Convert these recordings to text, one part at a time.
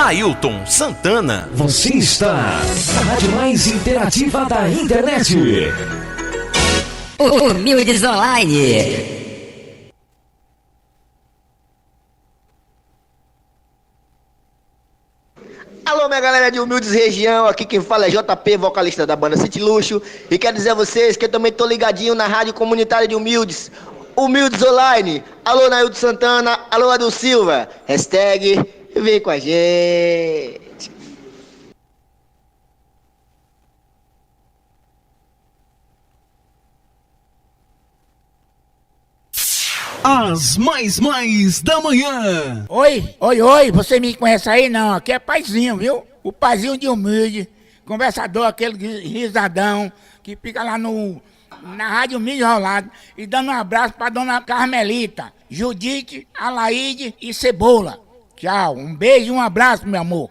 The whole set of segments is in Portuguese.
Nailton Santana. Você está na rádio mais interativa da internet. Humildes Online. Alô, minha galera de Humildes Região, aqui quem fala é JP, vocalista da banda City Luxo. E quero dizer a vocês que eu também tô ligadinho na rádio comunitária de Humildes, Humildes Online. Alô, Nailton Santana, alô, Adil Silva. Hashtag vem com a gente. As mais da manhã. Oi, você me conhece aí? Não, aqui é Paizinho, viu? O Paizinho de Humilde, conversador, aquele risadão, que fica lá na Rádio Humilde Rolado, e dando um abraço pra dona Carmelita, Judite, Alaide e Cebola. Tchau, um beijo e um abraço, meu amor.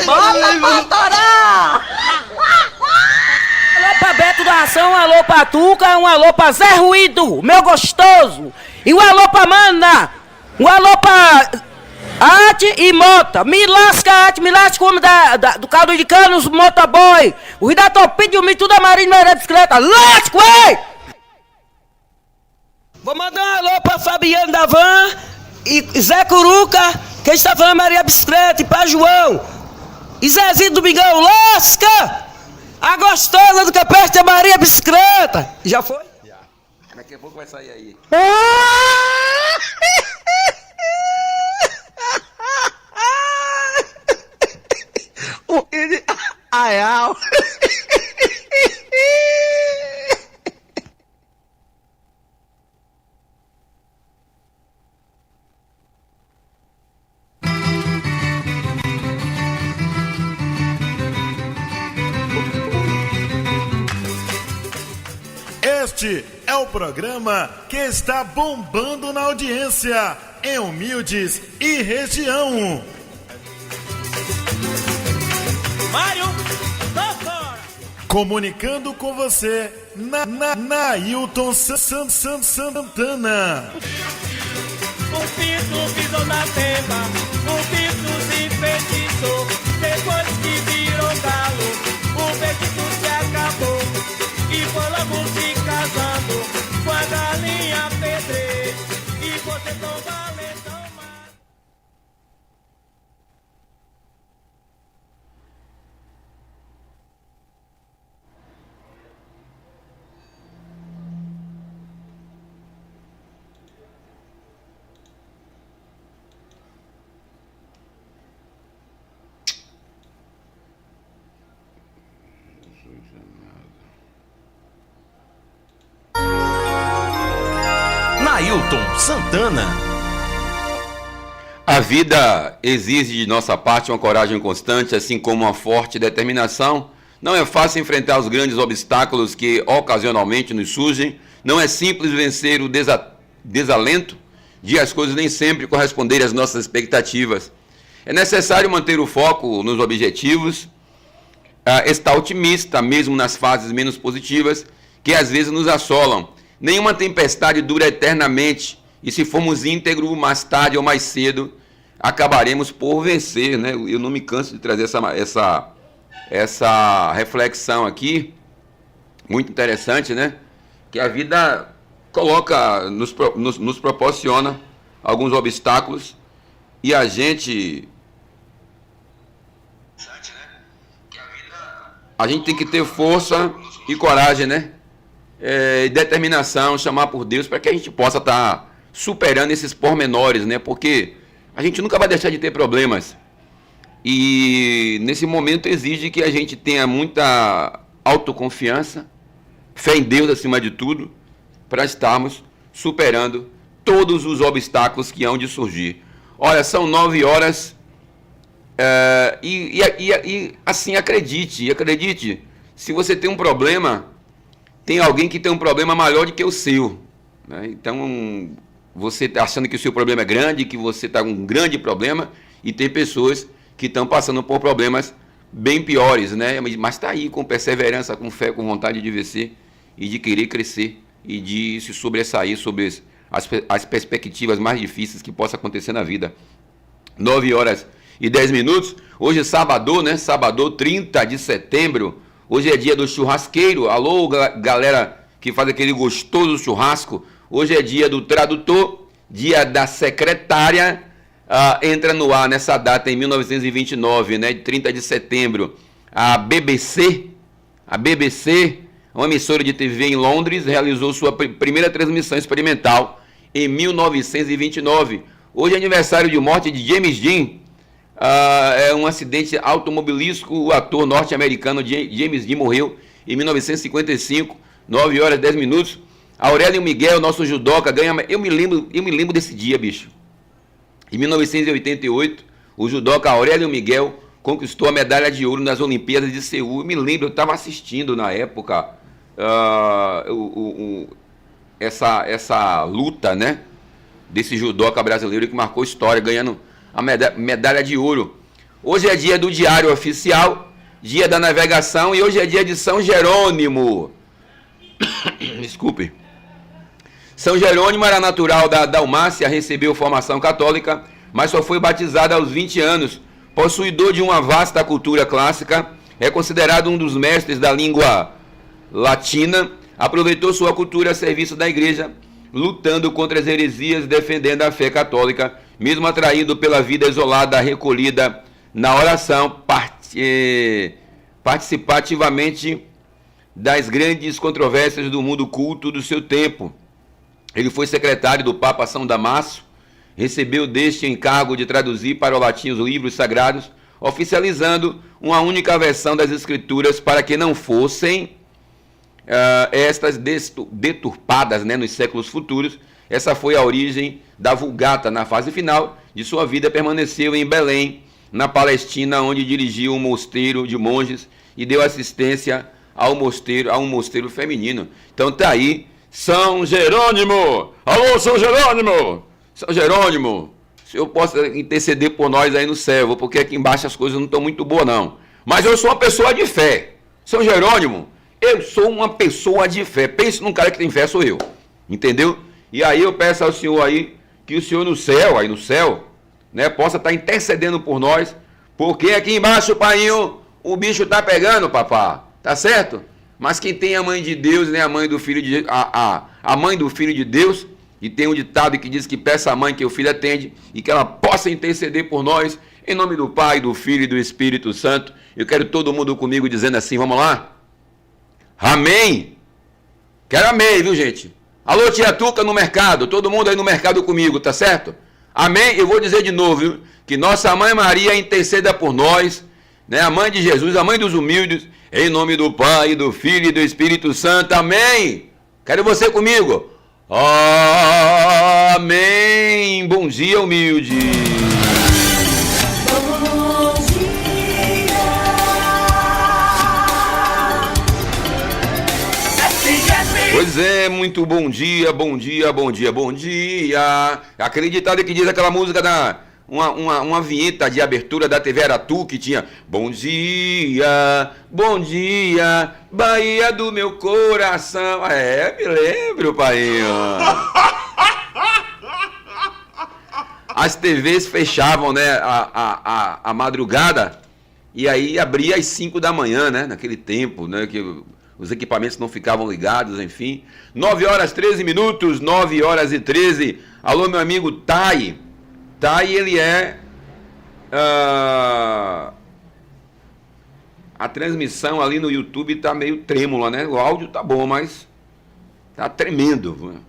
Bota pra torar! Alô pra Beto da Ação, um alô pra Tuca, um alô pra Zé Ruído, meu gostoso. E um alô pra Mana, um alô pra Arte e Mota. Me lasca, Arte, me lasca como do caldo de cana, os motoboy. O Rio da Topinha, o tudo amarilho, na bicicleta. Lasco, ei! Vou mandar um alô pra Fabiano da Van e Zé Curuca, que está falando Maria Bicicleta, e pra João. E Zezinho do Bigão, lasca! A gostosa do que aperta é Maria Bicicleta. Já foi? Já. Daqui a pouco vai sair aí. Ai. Este é o programa que está bombando na audiência em Humildes e Região. Mário, doutora! Comunicando com você, Nailton Santana. O pinto pisou na tema, o pinto se enfeitiçou. Depois que virou galo, o feitiço se acabou. E foi logo se casando com a galinha pedreira. E você tão valentão, mas... Nailton Santana. A vida exige de nossa parte uma coragem constante, assim como uma forte determinação. Não é fácil enfrentar os grandes obstáculos que ocasionalmente nos surgem. Não é simples vencer o desalento de as coisas nem sempre corresponderem às nossas expectativas. É necessário manter o foco nos objetivos, estar otimista mesmo nas fases menos positivas que às vezes nos assolam. Nenhuma tempestade dura eternamente, e se formos íntegros, mais tarde ou mais cedo, acabaremos por vencer, né? Eu não me canso de trazer essa reflexão aqui, muito interessante, né? Que a vida coloca, nos proporciona alguns obstáculos, e a gente tem que ter força e coragem, né? Determinação, chamar por Deus, para que a gente possa estar superando esses pormenores, né? Porque a gente nunca vai deixar de ter problemas. E nesse momento exige que a gente tenha muita autoconfiança, fé em Deus acima de tudo, para estarmos superando todos os obstáculos que hão de surgir. Olha, são 9 horas e assim, acredite, se você tem um problema, tem alguém que tem um problema maior do que o seu, né? Então, você está achando que o seu problema é grande, que você está com um grande problema, e tem pessoas que estão passando por problemas bem piores, né? Mas está aí com perseverança, com fé, com vontade de vencer e de querer crescer e de se sobressair sobre as perspectivas mais difíceis que possa acontecer na vida. 9h10. Hoje é sábado, né? Sábado, 30 de setembro. Hoje é dia do churrasqueiro. Alô, galera que faz aquele gostoso churrasco. Hoje é dia do tradutor, dia da secretária. Entra no ar nessa data em 1929, né? 30 de setembro. A BBC, uma emissora de TV em Londres, realizou sua primeira transmissão experimental em 1929. Hoje é aniversário de morte de James Dean. É um acidente automobilístico. O ator norte-americano James Dean morreu em 1955, 9h10. Aurélio Miguel, nosso judoca, ganha... Eu me lembro desse dia, bicho. Em 1988, o judoca Aurélio Miguel conquistou a medalha de ouro nas Olimpíadas de Seul. Eu me lembro, eu estava assistindo na época essa luta, né, desse judoca brasileiro que marcou história, ganhando a medalha de ouro. Hoje é dia do Diário Oficial, dia da navegação, e hoje é dia de São Jerônimo. Desculpe. São Jerônimo era natural da Dalmácia, recebeu formação católica, mas só foi batizado aos 20 anos. Possuidor de uma vasta cultura clássica, é considerado um dos mestres da língua latina, aproveitou sua cultura a serviço da igreja, lutando contra as heresias, defendendo a fé católica, mesmo atraído pela vida isolada, recolhida na oração, participativamente das grandes controvérsias do mundo culto do seu tempo. Ele foi secretário do Papa São Damasio, recebeu deste encargo de traduzir para o latim os livros sagrados, oficializando uma única versão das escrituras para que não fossem estas deturpadas, né, nos séculos futuros. Essa foi a origem da Vulgata. Na fase final de sua vida, permaneceu em Belém, na Palestina, onde dirigiu um mosteiro de monges e deu assistência a um mosteiro feminino. Então tá aí, São Jerônimo! Alô, São Jerônimo! São Jerônimo, o senhor possa interceder por nós aí no céu, porque aqui embaixo as coisas não estão muito boas não. Mas eu sou uma pessoa de fé. São Jerônimo, eu sou uma pessoa de fé. Pense num cara que tem fé, sou eu. Entendeu? E aí eu peço ao senhor aí, que o senhor no céu, né, possa estar intercedendo por nós, porque aqui embaixo, painho, o bicho tá pegando, papá. Tá certo? Mas quem tem a mãe de Deus, né, a mãe do filho de a mãe do filho de Deus, e tem um ditado que diz que peça à mãe que o filho atende, e que ela possa interceder por nós, em nome do Pai, do Filho e do Espírito Santo. Eu quero todo mundo comigo dizendo assim, vamos lá? Amém? Quero amém, viu, gente? Alô, tia Tuca no mercado, todo mundo aí no mercado comigo, tá certo? Amém? Eu vou dizer de novo, viu? Que nossa mãe Maria interceda por nós, né? A mãe de Jesus, a mãe dos humildes, em nome do Pai, do Filho e do Espírito Santo. Amém? Quero você comigo. Amém. Bom dia, humilde. Pois é, muito bom dia, bom dia, bom dia, bom dia. Aquele ditado que diz aquela música uma vinheta de abertura da TV Aratu que tinha bom dia, Bahia do meu coração. Me lembro, painho. As TVs fechavam, né, a madrugada, e aí abria às 5 da manhã, né, naquele tempo, né, que os equipamentos não ficavam ligados, enfim. 9h13, 9h13. Alô, meu amigo Tai. Tai, ele é... a transmissão ali no YouTube tá meio trêmula, né? O áudio tá bom, mas tá tremendo.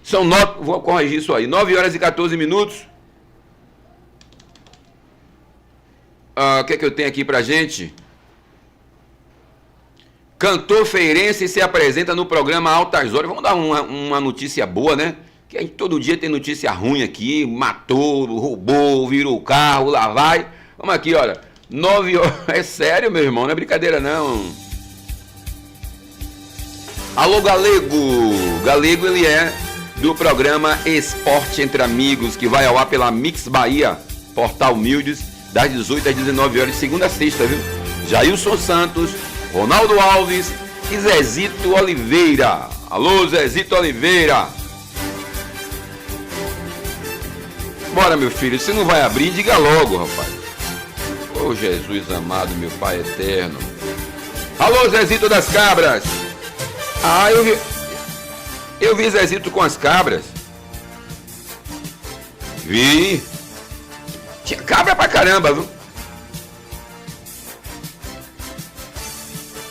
São 9... Vou corrigir isso aí. 9h14. O que é que eu tenho aqui pra gente? Cantor feirense se apresenta no programa Altas Horas. Vamos dar uma notícia boa, né? Que a gente todo dia tem notícia ruim aqui. Matou, roubou, virou o carro, lá vai. Vamos aqui, olha. 9h... É sério, meu irmão, não é brincadeira, não. Alô, Galego. Galego, ele é do programa Esporte Entre Amigos, que vai ao ar pela Mix Bahia, Portal Humildes, das 18 às 19 horas, de segunda a sexta, viu? Jailson Santos, Ronaldo Alves e Zezito Oliveira. Alô, Zezito Oliveira. Bora, meu filho, se não vai abrir, diga logo, rapaz. Ô Jesus amado, meu Pai eterno. Alô, Zezito das Cabras. Ah, eu vi Zezito com as cabras. Vi. Tinha cabra pra caramba, viu?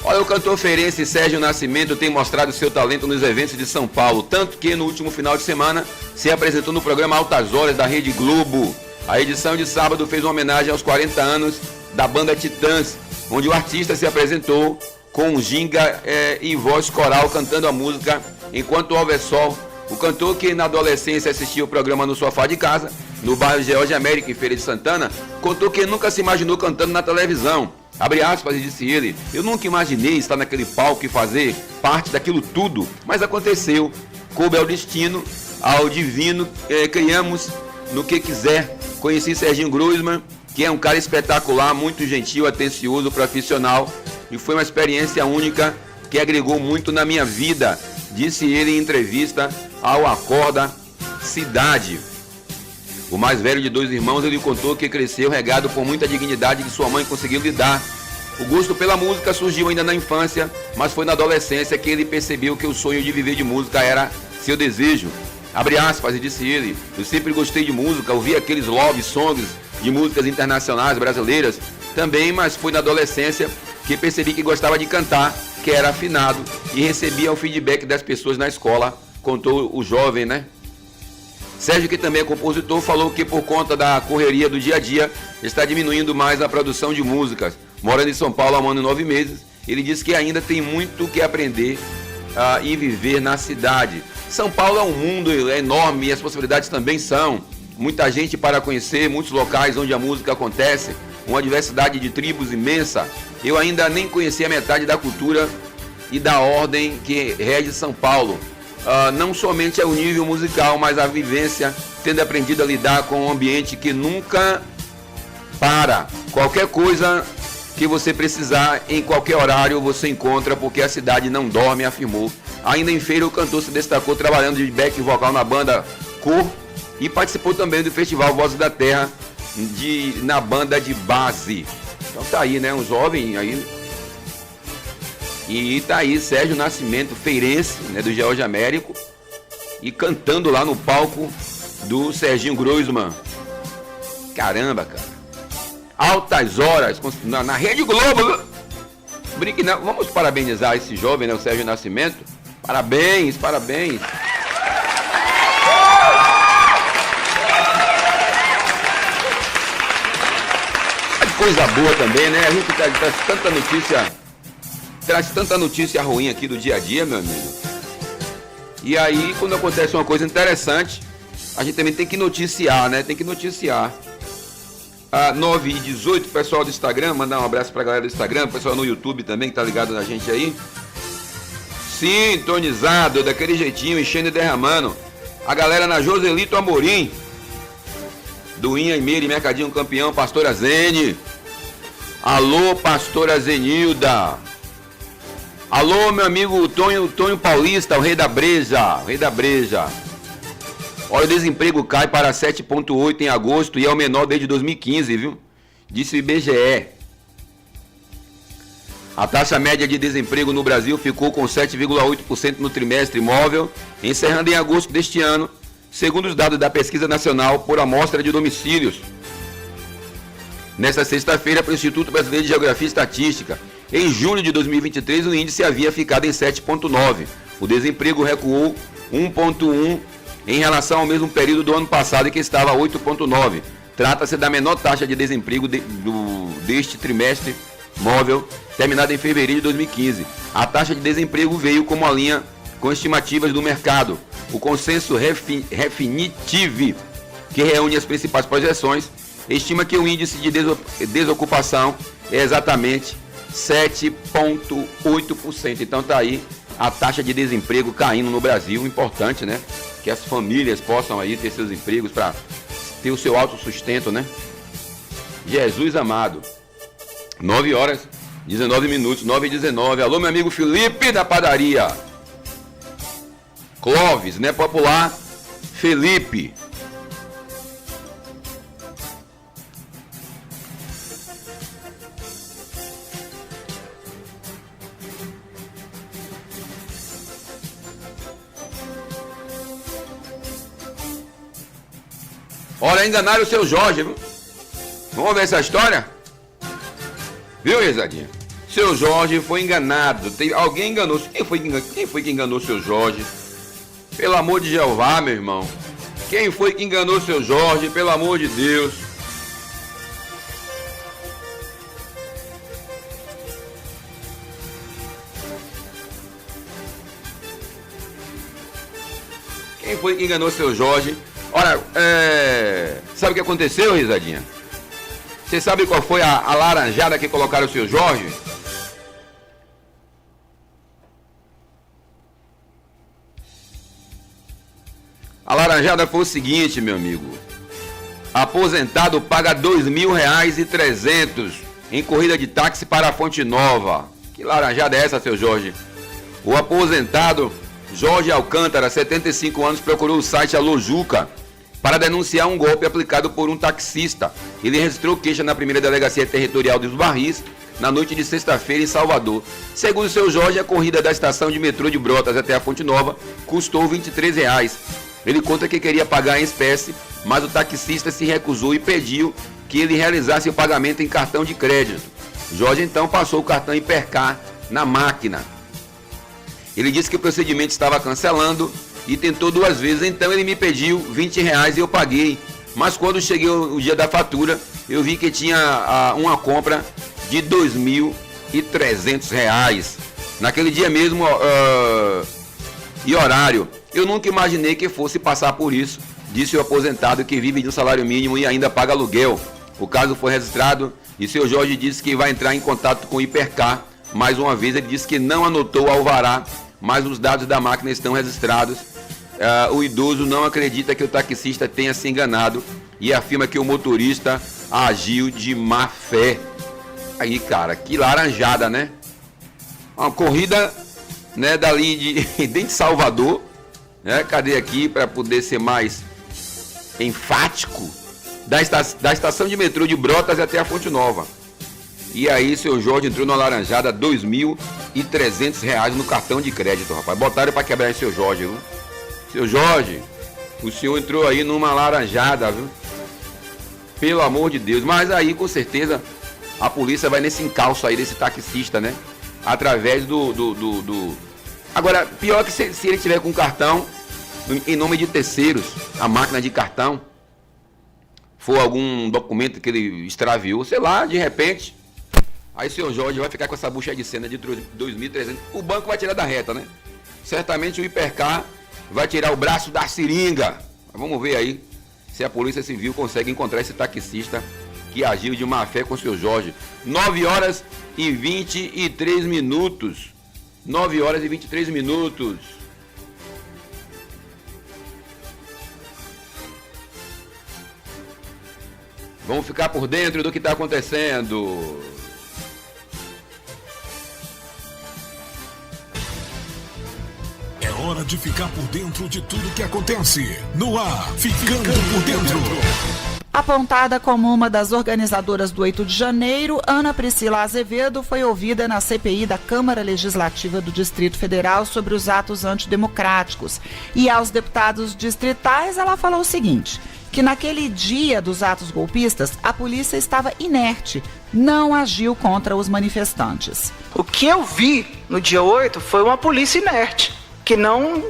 Olha, o cantor feirense Sérgio Nascimento tem mostrado seu talento nos eventos de São Paulo, tanto que no último final de semana se apresentou no programa Altas Horas da Rede Globo. A edição de sábado fez uma homenagem aos 40 anos da banda Titãs, onde o artista se apresentou com ginga e voz coral cantando a música Enquanto Houver Sol. O cantor, que na adolescência assistia o programa no sofá de casa, no bairro George América, em Feira de Santana, contou que nunca se imaginou cantando na televisão. Abre aspas, e disse ele: eu nunca imaginei estar naquele palco e fazer parte daquilo tudo, mas aconteceu. Coube ao destino, ao divino, criamos no que quiser. Conheci Serginho Groisman, que é um cara espetacular, muito gentil, atencioso, profissional, e foi uma experiência única que agregou muito na minha vida, disse ele em entrevista ao Acorda Cidade. O mais velho de 2 irmãos, ele contou que cresceu regado por muita dignidade que sua mãe conseguiu lhe dar. O gosto pela música surgiu ainda na infância, mas foi na adolescência que ele percebeu que o sonho de viver de música era seu desejo. Abre aspas, e disse ele: eu sempre gostei de música, ouvi aqueles love songs de músicas internacionais brasileiras também, mas foi na adolescência que percebi que gostava de cantar, que era afinado e recebia o feedback das pessoas na escola, contou o jovem, né? Sérgio, que também é compositor, falou que por conta da correria do dia a dia está diminuindo mais a produção de músicas. Morando em São Paulo há 1 ano e 9 meses, ele disse que ainda tem muito que aprender e viver na cidade. São Paulo é um mundo enorme e as possibilidades também são. Muita gente para conhecer, muitos locais onde a música acontece, uma diversidade de tribos imensa. Eu ainda nem conheci a metade da cultura e da ordem que rege São Paulo. Não somente é o nível musical, mas a vivência, tendo aprendido a lidar com um ambiente que nunca para. Qualquer coisa que você precisar, em qualquer horário você encontra, porque a cidade não dorme, afirmou. Ainda em feira, o cantor se destacou trabalhando de back vocal na banda Cor e participou também do festival Vozes da Terra na banda de base. Então tá aí, né, um jovem aí. E tá aí Sérgio Nascimento, feirense, né, do George Américo, e cantando lá no palco do Serginho Groisman. Caramba, cara. Altas Horas, na Rede Globo. Brinque não. Vamos parabenizar esse jovem, né, o Sérgio Nascimento. Parabéns, parabéns. Coisa boa também, né? A gente traz tanta notícia ruim aqui do dia a dia, meu amigo. E aí, quando acontece uma coisa interessante, a gente também tem que noticiar, né? Tem que noticiar. 9h18, pessoal do Instagram, mandar um abraço pra galera do Instagram, pessoal no YouTube também que tá ligado na gente aí. Sintonizado, daquele jeitinho, enchendo e derramando. A galera na Joselito Amorim, do Inha e Meire, Mercadinho Campeão, Pastora Zene. Alô, Pastora Zenilda. Alô, meu amigo Tonho Paulista, o rei da breja. Olha, o desemprego cai para 7,8 em agosto e é o menor desde 2015, viu? Disse o IBGE. A taxa média de desemprego no Brasil ficou com 7,8% no trimestre móvel, encerrando em agosto deste ano, segundo os dados da Pesquisa Nacional por Amostra de Domicílios. Nesta sexta-feira, para o Instituto Brasileiro de Geografia e Estatística, em julho de 2023, o índice havia ficado em 7,9. O desemprego recuou 1,1 em relação ao mesmo período do ano passado, que estava 8,9. Trata-se da menor taxa de desemprego deste trimestre móvel, terminado em fevereiro de 2015. A taxa de desemprego veio como a linha com estimativas do mercado. O consenso Refinitiv, que reúne as principais projeções, estima que o índice de desocupação é exatamente 7,8%. Então tá aí a taxa de desemprego caindo no Brasil. Importante, né? Que as famílias possam aí ter seus empregos para ter o seu autossustento, né? Jesus amado. 9h19, 9h19. Alô, meu amigo Felipe da padaria. Clóvis, né? Popular Felipe. Olha, enganaram o seu Jorge, viu? Vamos ver essa história? Viu, Risadinha? Seu Jorge foi enganado. Alguém enganou. Quem foi que enganou seu Jorge? Pelo amor de Jeová, meu irmão. Quem foi que enganou seu Jorge? Pelo amor de Deus. Quem foi que enganou seu Jorge? Olha, sabe o que aconteceu, Risadinha? Você sabe qual foi a laranjada que colocaram o seu Jorge? A laranjada foi o seguinte, meu amigo. Aposentado paga R$2.300 em corrida de táxi para a Fonte Nova. Que laranjada é essa, seu Jorge? O aposentado Jorge Alcântara, 75 anos, procurou o site Alô Juca para denunciar um golpe aplicado por um taxista. Ele registrou queixa na primeira delegacia territorial dos Barris na noite de sexta-feira em Salvador. Segundo o seu Jorge, a corrida da estação de metrô de Brotas até a Fonte Nova custou R$23. Ele conta que queria pagar em espécie, mas o taxista se recusou e pediu que ele realizasse o pagamento em cartão de crédito. Jorge então passou o cartão Hipercar na máquina. Ele disse que o procedimento estava cancelando e tentou 2 vezes, então ele me pediu R$20 e eu paguei. Mas quando cheguei o dia da fatura, eu vi que tinha uma compra de R$2.300. Naquele dia mesmo e horário. Eu nunca imaginei que fosse passar por isso, disse o aposentado que vive de um salário mínimo e ainda paga aluguel. O caso foi registrado e seu Jorge disse que vai entrar em contato com o Hipercar. Mais uma vez ele disse que não anotou o alvará, mas os dados da máquina estão registrados. O idoso não acredita que o taxista tenha se enganado e afirma que o motorista agiu de má fé. Aí, cara, que laranjada, né? Uma corrida, né, dali dentro de Salvador, né? Cadê aqui para poder ser mais enfático? Da estação de metrô de Brotas até a Fonte Nova. E aí, seu Jorge entrou na laranjada, R$2.300 no cartão de crédito, rapaz. Botaram para quebrar esse seu Jorge, viu? Seu Jorge, o senhor entrou aí numa laranjada, viu? Pelo amor de Deus. Mas aí, com certeza, a polícia vai nesse encalço aí desse taxista, né? Através do... Agora, pior que se ele tiver com cartão em nome de terceiros, a máquina de cartão, for algum documento que ele extraviou, sei lá, de repente... Aí o senhor Jorge vai ficar com essa bucha de cena de 2.300. O banco vai tirar da reta, né? Certamente o Hipercar vai tirar o braço da seringa. Mas vamos ver aí se a Polícia Civil consegue encontrar esse taxista que agiu de má fé com o seu Jorge. 9h e 23 minutos. 9h e 23 minutos. Vamos ficar por dentro do que está acontecendo. É hora de ficar por dentro de tudo que acontece. No ar, Ficando por Dentro. Apontada como uma das organizadoras do 8 de janeiro, Ana Priscila Azevedo foi ouvida na CPI da Câmara Legislativa do Distrito Federal sobre os atos antidemocráticos. E aos deputados distritais ela falou o seguinte, que naquele dia dos atos golpistas, a polícia estava inerte, não agiu contra os manifestantes. O que eu vi no dia 8 foi uma polícia inerte, que não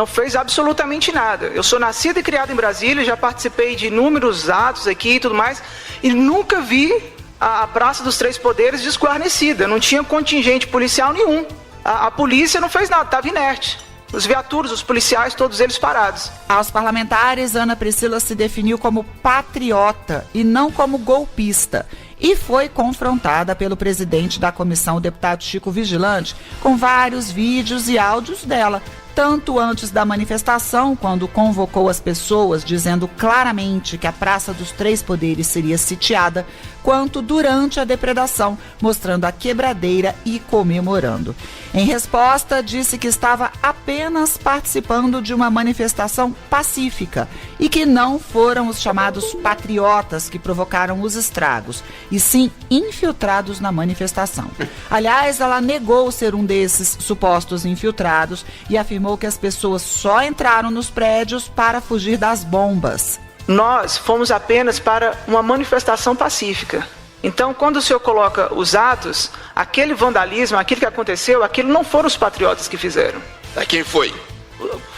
fez absolutamente nada. Eu sou nascido e criado em Brasília, já participei de inúmeros atos aqui e tudo mais, e nunca vi a Praça dos Três Poderes desguarnecida, não tinha contingente policial nenhum. A polícia não fez nada, estava inerte. Os viaturas, os policiais, todos eles parados. Aos parlamentares, Ana Priscila se definiu como patriota e não como golpista. E foi confrontada pelo presidente da comissão, o deputado Chico Vigilante, com vários vídeos e áudios dela, tanto antes da manifestação, quando convocou as pessoas, dizendo claramente que a Praça dos Três Poderes seria sitiada, quanto durante a depredação, mostrando a quebradeira e comemorando. Em resposta, disse que estava apenas participando de uma manifestação pacífica e que não foram os chamados patriotas que provocaram os estragos, e sim infiltrados na manifestação. Aliás, ela negou ser um desses supostos infiltrados e afirmou que as pessoas só entraram nos prédios para fugir das bombas. nós fomos apenas para uma manifestação pacífica. Então, quando o senhor coloca os atos, aquele vandalismo, aquilo que aconteceu, aquilo não foram os patriotas que fizeram. Quem foi?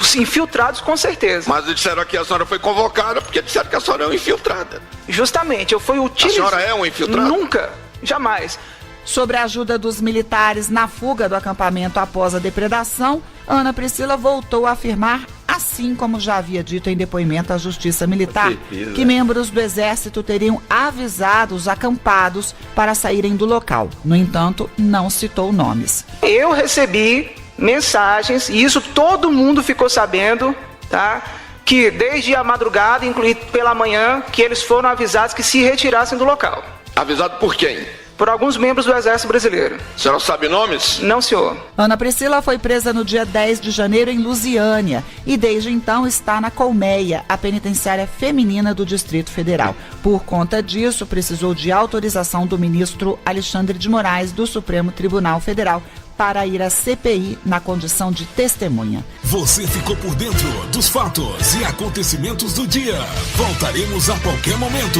Os infiltrados, com certeza. Mas disseram que a senhora foi convocada porque disseram que a senhora é uma infiltrada. Justamente, eu fui utilizado. A senhora é uma infiltrada? Nunca, jamais. Sobre a ajuda dos militares na fuga do acampamento após a depredação, Ana Priscila voltou a afirmar, assim como já havia dito em depoimento à Justiça Militar, que membros do Exército teriam avisado os acampados para saírem do local. No entanto, não citou nomes. Eu recebi mensagens, e isso todo mundo ficou sabendo, tá? Que desde a madrugada, inclusive pela manhã, que eles foram avisados que se retirassem do local. Avisado por quem? Por alguns membros do Exército Brasileiro. A senhora sabe nomes? Não, senhor. Ana Priscila foi presa no dia 10 de janeiro em Lusiânia e desde então está na Colmeia, a penitenciária feminina do Distrito Federal. Por conta disso, precisou de autorização do ministro Alexandre de Moraes do Supremo Tribunal Federal para ir à CPI na condição de testemunha. Você ficou por dentro dos fatos e acontecimentos do dia. Voltaremos a qualquer momento.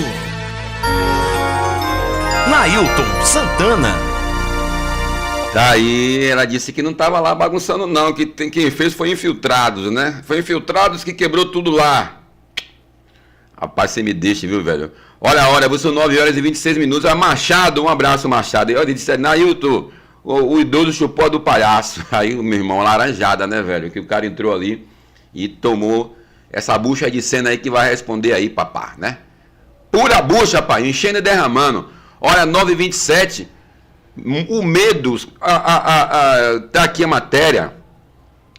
Nailton Santana. Tá aí, ela disse que não tava lá bagunçando não, que quem fez foi infiltrados, né? Foi infiltrados que quebrou tudo lá. Rapaz, você me deixa, viu, velho? Olha a hora, são 9 horas e 26 minutos. A Machado, um abraço, Machado. Ele disse, Nailton, o idoso chupou a do palhaço. Aí, meu irmão, laranjada, né, velho? Que o cara entrou ali e tomou essa bucha de cena aí que vai responder aí, papá, né? Pura bucha, pai, enchendo e derramando. Olha, 9h27, o medo, tá aqui a matéria,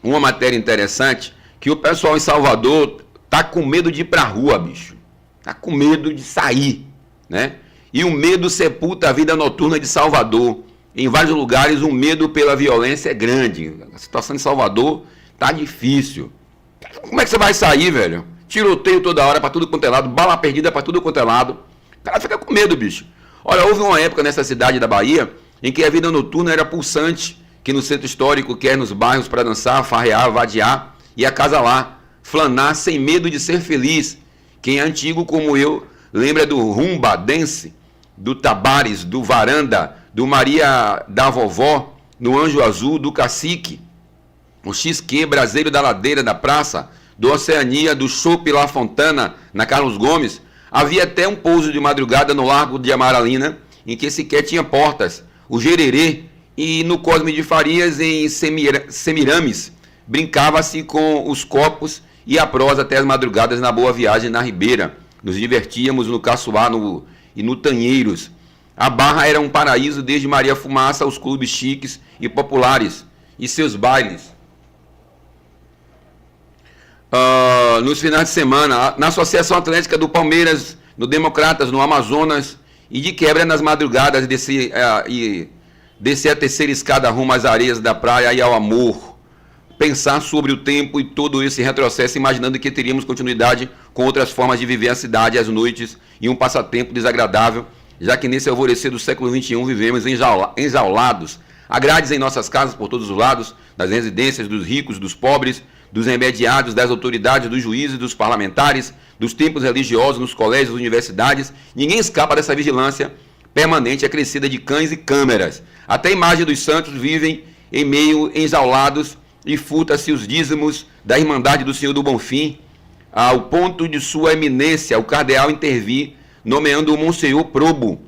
uma matéria interessante, que o pessoal em Salvador tá com medo de ir pra rua, bicho. Tá com medo de sair, né? E o medo sepulta a vida noturna de Salvador. Em vários lugares o medo pela violência é grande. A situação em Salvador tá difícil. Como é que você vai sair, velho? Tiroteio toda hora pra tudo quanto é lado, bala perdida pra tudo quanto é lado. O cara fica com medo, bicho. Olha, houve uma época nessa cidade da Bahia em que a vida noturna era pulsante, que no centro histórico, quer nos bairros para dançar, farrear, vadiar e acasalar, flanar sem medo de ser feliz. Quem é antigo como eu lembra do rumba dance, do Tabares, do Varanda, do Maria da Vovó, no Anjo Azul, do Cacique, o XQ Braseiro da Ladeira da Praça, do Oceania, do Chopp La Fontana, na Carlos Gomes. Havia até um pouso de madrugada no Largo de Amaralina, em que sequer tinha portas, o Gererê, e no Cosme de Farias, em Semiramis, brincava-se com os copos e a prosa até as madrugadas na Boa Viagem, na Ribeira. Nos divertíamos no Caçoá e no Tanheiros. A Barra era um paraíso desde Maria Fumaça aos clubes chiques e populares e seus bailes. Nos finais de semana, na Associação Atlética do Palmeiras, no Democratas, no Amazonas, e de quebra nas madrugadas descer a terceira escada rumo às areias da praia e ao amor. Pensar sobre o tempo e todo esse retrocesso, imaginando que teríamos continuidade com outras formas de viver a cidade às noites e um passatempo desagradável, já que nesse alvorecer do século XXI vivemos enjaulados, há grades em nossas casas por todos os lados, das residências, dos ricos, dos pobres, dos remediados, das autoridades, dos juízes, dos parlamentares, dos templos religiosos, nos colégios, universidades. Ninguém escapa dessa vigilância permanente acrescida de cães e câmeras. Até a imagem dos santos vivem em meio enjaulados e furta-se os dízimos da Irmandade do Senhor do Bonfim, ao ponto de sua eminência, o cardeal intervir, nomeando o Monsenhor Probo.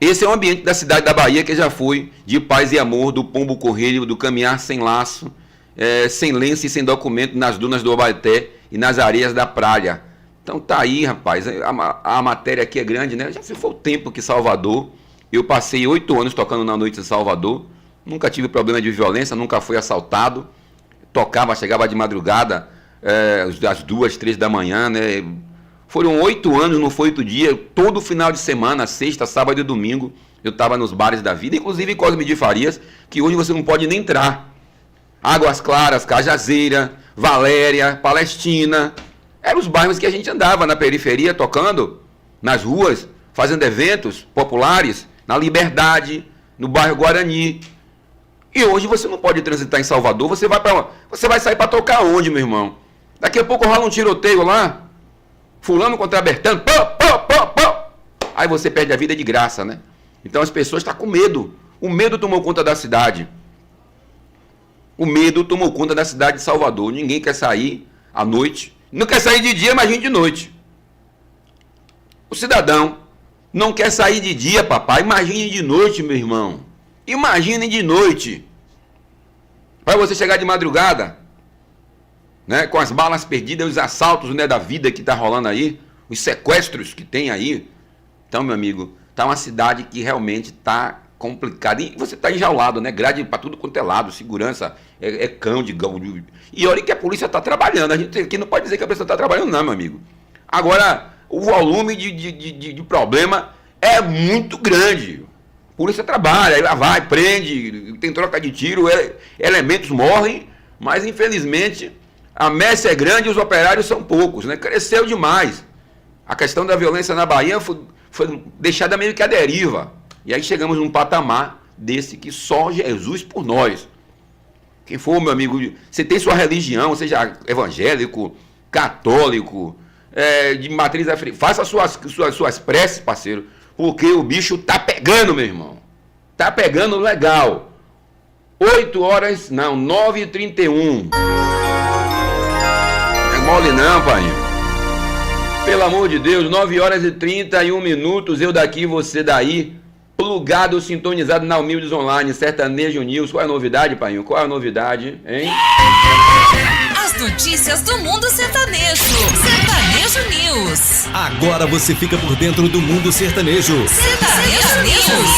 Esse é o ambiente da cidade da Bahia, que já foi de paz e amor, do pombo correio, do caminhar sem laço, sem lenço e sem documento nas dunas do Obaeté e nas areias da praia. Então tá aí, rapaz, a matéria aqui é grande, né? Já se foi o tempo que Salvador, eu passei 8 anos tocando na noite em Salvador, nunca tive problema de violência, nunca fui assaltado, chegava de madrugada, às 2, 3 da manhã, né? Foram 8 anos, não foi 8 dias, todo final de semana, sexta, sábado e domingo, eu estava nos bares da vida, inclusive em Cosme de Farias, que hoje você não pode nem entrar. Águas Claras, Cajazeira, Valéria, Palestina. Eram os bairros que a gente andava na periferia, tocando, nas ruas, fazendo eventos populares, na Liberdade, no bairro Guarani. E hoje você não pode transitar em Salvador, você vai sair para tocar onde, meu irmão? Daqui a pouco rola um tiroteio lá, fulano contra Bertano, pô. Aí você perde a vida de graça, né? Então as pessoas estão com medo. O medo tomou conta da cidade. O medo tomou conta da cidade de Salvador. Ninguém quer sair à noite. Não quer sair de dia, imagine de noite. O cidadão não quer sair de dia, papai. Imagine de noite, meu irmão. Imagine de noite. Para você chegar de madrugada, né, com as balas perdidas, os assaltos, né, da vida que está rolando aí, os sequestros que tem aí. Então, meu amigo, tá uma cidade que realmente está complicada. E você está enjaulado, né? Grade para tudo quanto é lado, segurança, cão de gão. E olha que a polícia está trabalhando. A gente aqui não pode dizer que a polícia está trabalhando, não, meu amigo. Agora, o volume de problema é muito grande. A polícia trabalha, ela vai, prende, tem troca de tiro, elementos morrem, mas infelizmente a messe é grande e os operários são poucos, né? Cresceu demais. A questão da violência na Bahia foi deixada meio que à deriva. E aí chegamos num patamar desse que só Jesus por nós. Quem for, meu amigo, você tem sua religião, seja evangélico, católico, de matriz africana, faça suas preces, parceiro, porque o bicho tá pegando, meu irmão. Tá pegando legal. 9h31. Não é mole não, pai. Pelo amor de Deus, 9h31, eu daqui, você daí, plugado, sintonizado na Humildes Online, Sertanejo News. Qual é a novidade, pai? Qual é a novidade, hein? As notícias do mundo sertanejo. Sertanejo News. Agora você fica por dentro do mundo sertanejo. Sertanejo News.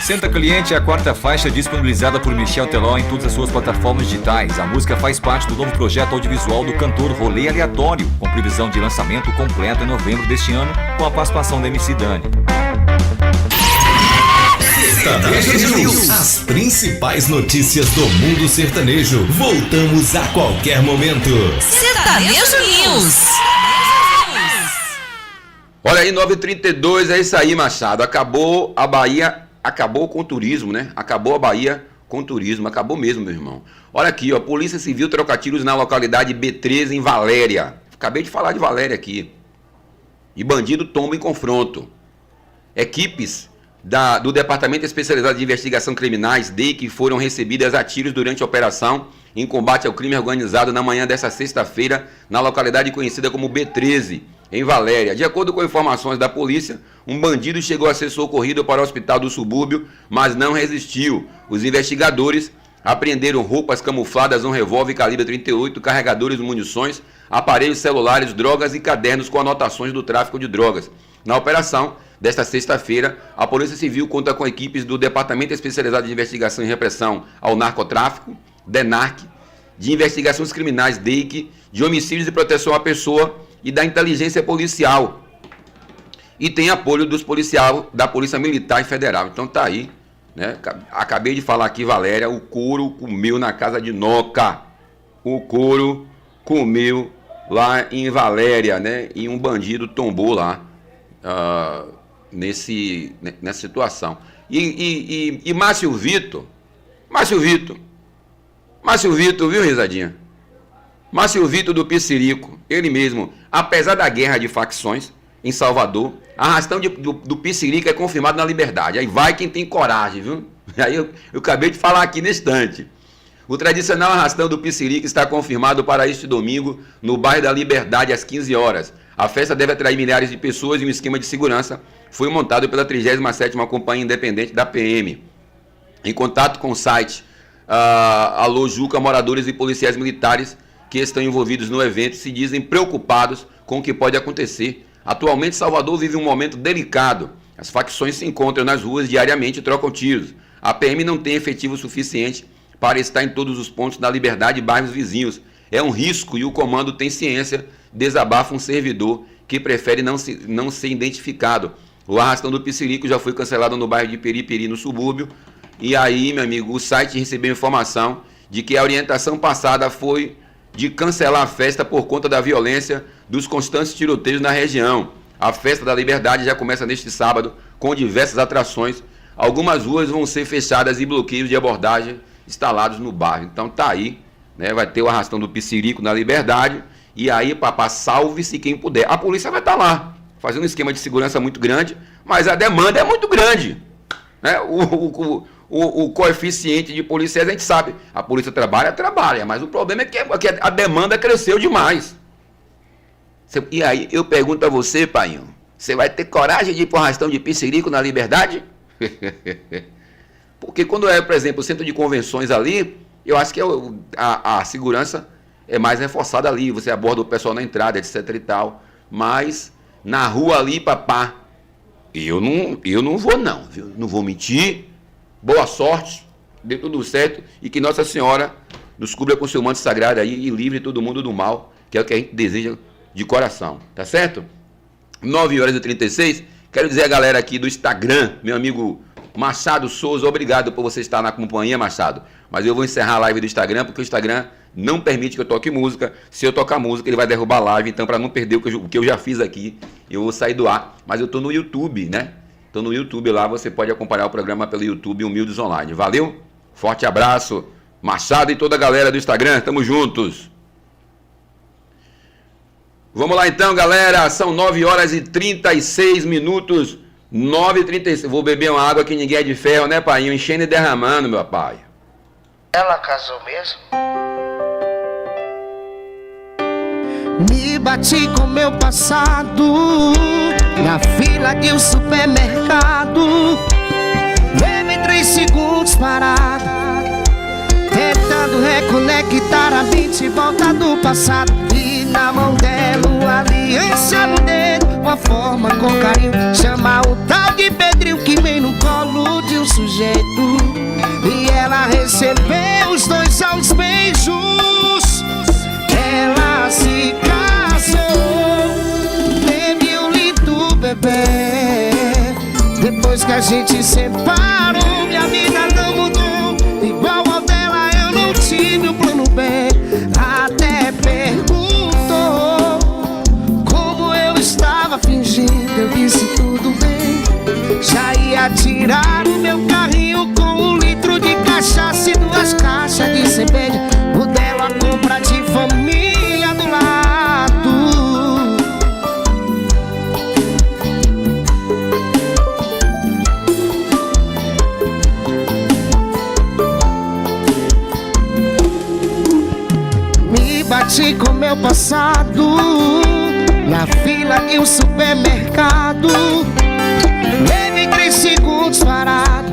Senta Cliente é a quarta faixa disponibilizada por Michel Teló em todas as suas plataformas digitais. A música faz parte do novo projeto audiovisual do cantor Rolê Aleatório, com previsão de lançamento completo em novembro deste ano, com a participação da MC Dani. Sertanejo News. As principais notícias do mundo sertanejo. Voltamos a qualquer momento. Sertanejo News. Olha aí, 9h32, é isso aí, Machado. Acabou a Bahia, acabou com o turismo, né? Acabou a Bahia com o turismo, acabou mesmo, meu irmão. Olha aqui, ó, Polícia Civil troca tiros na localidade B13, em Valéria. Acabei de falar de Valéria aqui. E bandido tomba em confronto. Equipes do Departamento Especializado de Investigação Criminais, DEIC, foram recebidas a tiros durante a operação em combate ao crime organizado na manhã desta sexta-feira, na localidade conhecida como B13, em Valéria. De acordo com informações da polícia, um bandido chegou a ser socorrido para o hospital do subúrbio, mas não resistiu. Os investigadores apreenderam roupas camufladas, um revólver calibre 38, carregadores de munições, aparelhos celulares, drogas e cadernos com anotações do tráfico de drogas. Na operação desta sexta-feira, a Polícia Civil conta com equipes do Departamento Especializado de Investigação e Repressão ao Narcotráfico, DENARC, de Investigações Criminais, DEIC, de Homicídios e Proteção à Pessoa e da Inteligência Policial. E tem apoio dos policiais da Polícia Militar e Federal. Então tá aí, né? Acabei de falar aqui, Valéria, o couro comeu na casa de Noca. O couro comeu lá em Valéria, né? E um bandido tombou lá. Nessa situação. E Márcio Vitor, viu, Risadinha? Márcio Vitor do Pissirico, ele mesmo, apesar da guerra de facções em Salvador, a arrastão do Pissirico é confirmado na Liberdade. Aí vai quem tem coragem, viu? Aí eu acabei de falar aqui nesse instante. O tradicional arrastão do Pissirico está confirmado para este domingo no bairro da Liberdade às 15 horas. A festa deve atrair milhares de pessoas e um esquema de segurança foi montado pela 37ª Companhia Independente da PM. Em contato com o site Alô Juca, moradores e policiais militares que estão envolvidos no evento se dizem preocupados com o que pode acontecer. Atualmente, Salvador vive um momento delicado. As facções se encontram nas ruas diariamente e trocam tiros. A PM não tem efetivo suficiente para estar em todos os pontos da Liberdade e bairros vizinhos. É um risco e o comando tem ciência, desabafa um servidor que prefere não ser identificado. O arrastão do Pissirico já foi cancelado no bairro de Periperi, no subúrbio. E aí, meu amigo, o site recebeu informação de que a orientação passada foi de cancelar a festa por conta da violência dos constantes tiroteios na região. A festa da Liberdade já começa neste sábado com diversas atrações. Algumas ruas vão ser fechadas e bloqueios de abordagem instalados no bairro. Então tá aí, né? Vai ter o arrastão do Pissirico na Liberdade E aí, papá, salve-se quem puder. A polícia vai estar lá, fazendo um esquema de segurança muito grande, mas a demanda é muito grande. Né? O coeficiente de policiais, a gente sabe, a polícia trabalha, mas o problema é que a demanda cresceu demais. E aí, eu pergunto a você, painho, você vai ter coragem de ir para o arrastão de Pissirico na Liberdade? Porque quando é, por exemplo, o centro de convenções ali, eu acho que a segurança é mais reforçada ali, você aborda o pessoal na entrada, etc e tal. Mas na rua ali, papá, eu não vou não, viu? Não vou mentir. Boa sorte, dê tudo certo e que Nossa Senhora nos cubra com seu manto sagrado aí e livre todo mundo do mal, que é o que a gente deseja de coração, tá certo? 9h36, quero dizer a galera aqui do Instagram, meu amigo Machado Souza, obrigado por você estar na companhia, Machado. Mas eu vou encerrar a live do Instagram, porque o Instagram não permite que eu toque música. Se eu tocar música, ele vai derrubar a live. Então, para não perder o que eu já fiz aqui, eu vou sair do ar. Mas eu tô no YouTube, né? Tô no YouTube lá, você pode acompanhar o programa pelo YouTube Humildes Online. Valeu? Forte abraço, Machado e toda a galera do Instagram. Tamo juntos. Vamos lá então, galera. São 9h36. 9h36. Vou beber uma água que ninguém é de ferro, né, pai? Enchendo e derramando, meu pai. Ela casou mesmo? Me bati com meu passado na fila de um supermercado. Levei 3 segundos parado, tentando reconectar a mente e volta do passado. E na mão dela uma aliança no dedo, uma forma com carinho, chama o tal de Pedrinho que vem no colo de um sujeito. E ela recebeu os 2 aos beijos. Ela se casou, teve um lindo bebê. Depois que a gente separou, minha vida não mudou. Igual ao dela eu não tive um plano B. Até perguntou como eu estava fingindo, eu disse tudo bem. Já ia tirar o meu carrinho com 1 litro de cachaça e 2 caixas de cerveja. O dela compra de família do lado. Me bati com meu passado na fila de um supermercado. Levei 3 segundos parado,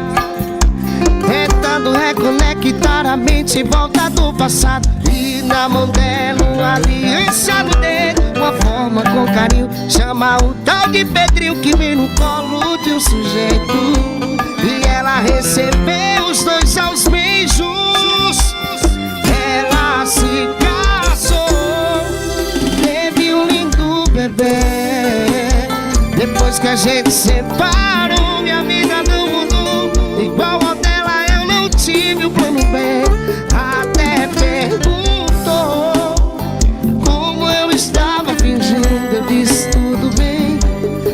tentando reconectar a mente em volta do passado. E na mão dela uma aliança no dedo, uma forma com carinho, chama o tal de Pedrinho que vem no colo de um sujeito. E ela recebeu os 2 aos beijos. Ela se casou, teve um lindo bebê. Depois que a gente separou, minha vida não mudou. Igual ao dela eu não tive o plano B. Até perguntou como eu estava fingindo, eu disse tudo bem.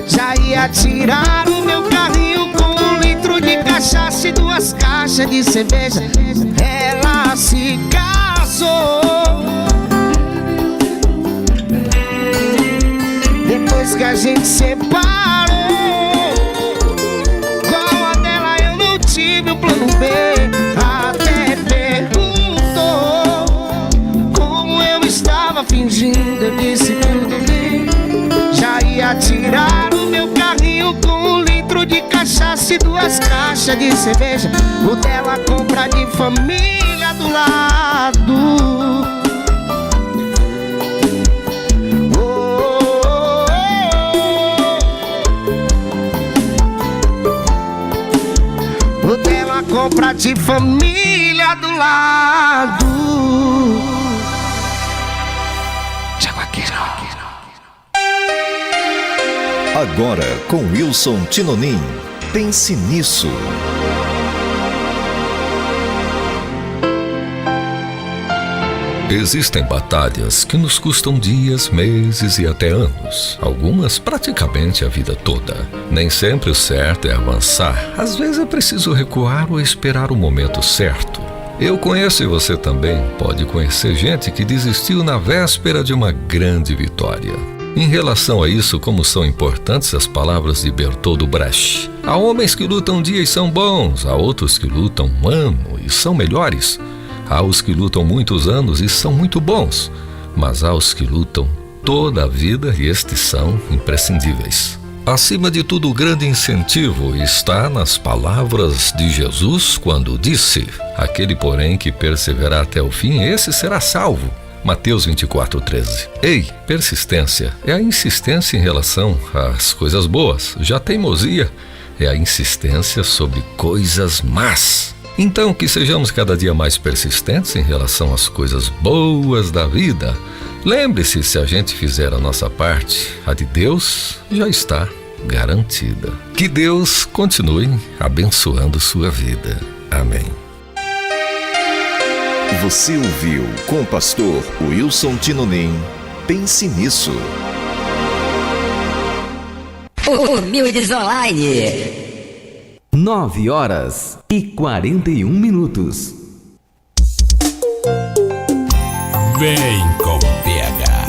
Já ia tirar o meu carrinho com 1 litro de cachaça e 2 caixas de cerveja. Ela se casou. Depois que a gente separou, igual a dela eu não tive o plano B. Até perguntou como eu estava fingindo, eu disse tudo bem. Já ia tirar o meu carrinho com 1 litro de cachaça e 2 caixas de cerveja. O dela compra de família do lado. Compra de família do lado. Agora com Wilson Tinonim. Pense nisso. Existem batalhas que nos custam dias, meses e até anos. Algumas praticamente a vida toda. Nem sempre o certo é avançar. Às vezes é preciso recuar ou esperar o momento certo. Eu conheço e você também pode conhecer gente que desistiu na véspera de uma grande vitória. Em relação a isso, como são importantes as palavras de Bertold Brecht. Há homens que lutam um dia e são bons, há outros que lutam um ano e são melhores. Há os que lutam muitos anos e são muito bons, mas há os que lutam toda a vida e estes são imprescindíveis. Acima de tudo, o grande incentivo está nas palavras de Jesus quando disse: aquele, porém, que perseverar até o fim, esse será salvo. Mateus 24:13. Ei, persistência é a insistência em relação às coisas boas. Já teimosia é a insistência sobre coisas más. Então, que sejamos cada dia mais persistentes em relação às coisas boas da vida. Lembre-se, se a gente fizer a nossa parte, a de Deus já está garantida. Que Deus continue abençoando sua vida. Amém. Você ouviu com o pastor Wilson Tinonim. Pense nisso. Humildes Online. 9h41. Vem com PH,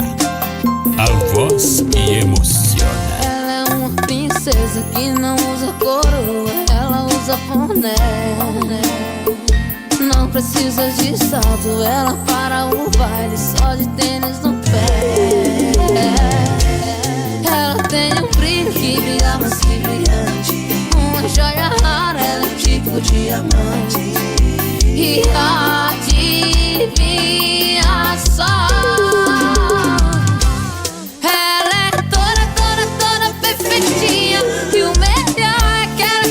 a voz que emociona. Ela é uma princesa que não usa coroa, ela usa boné. Não precisa de salto, ela para o baile só de tênis no pé. Ela tem um brilho que brilha mais que brilhante, uma joia rara, ela é tipo diamante. E adivinha só, ela é toda perfeitinha, e o melhor é que ela é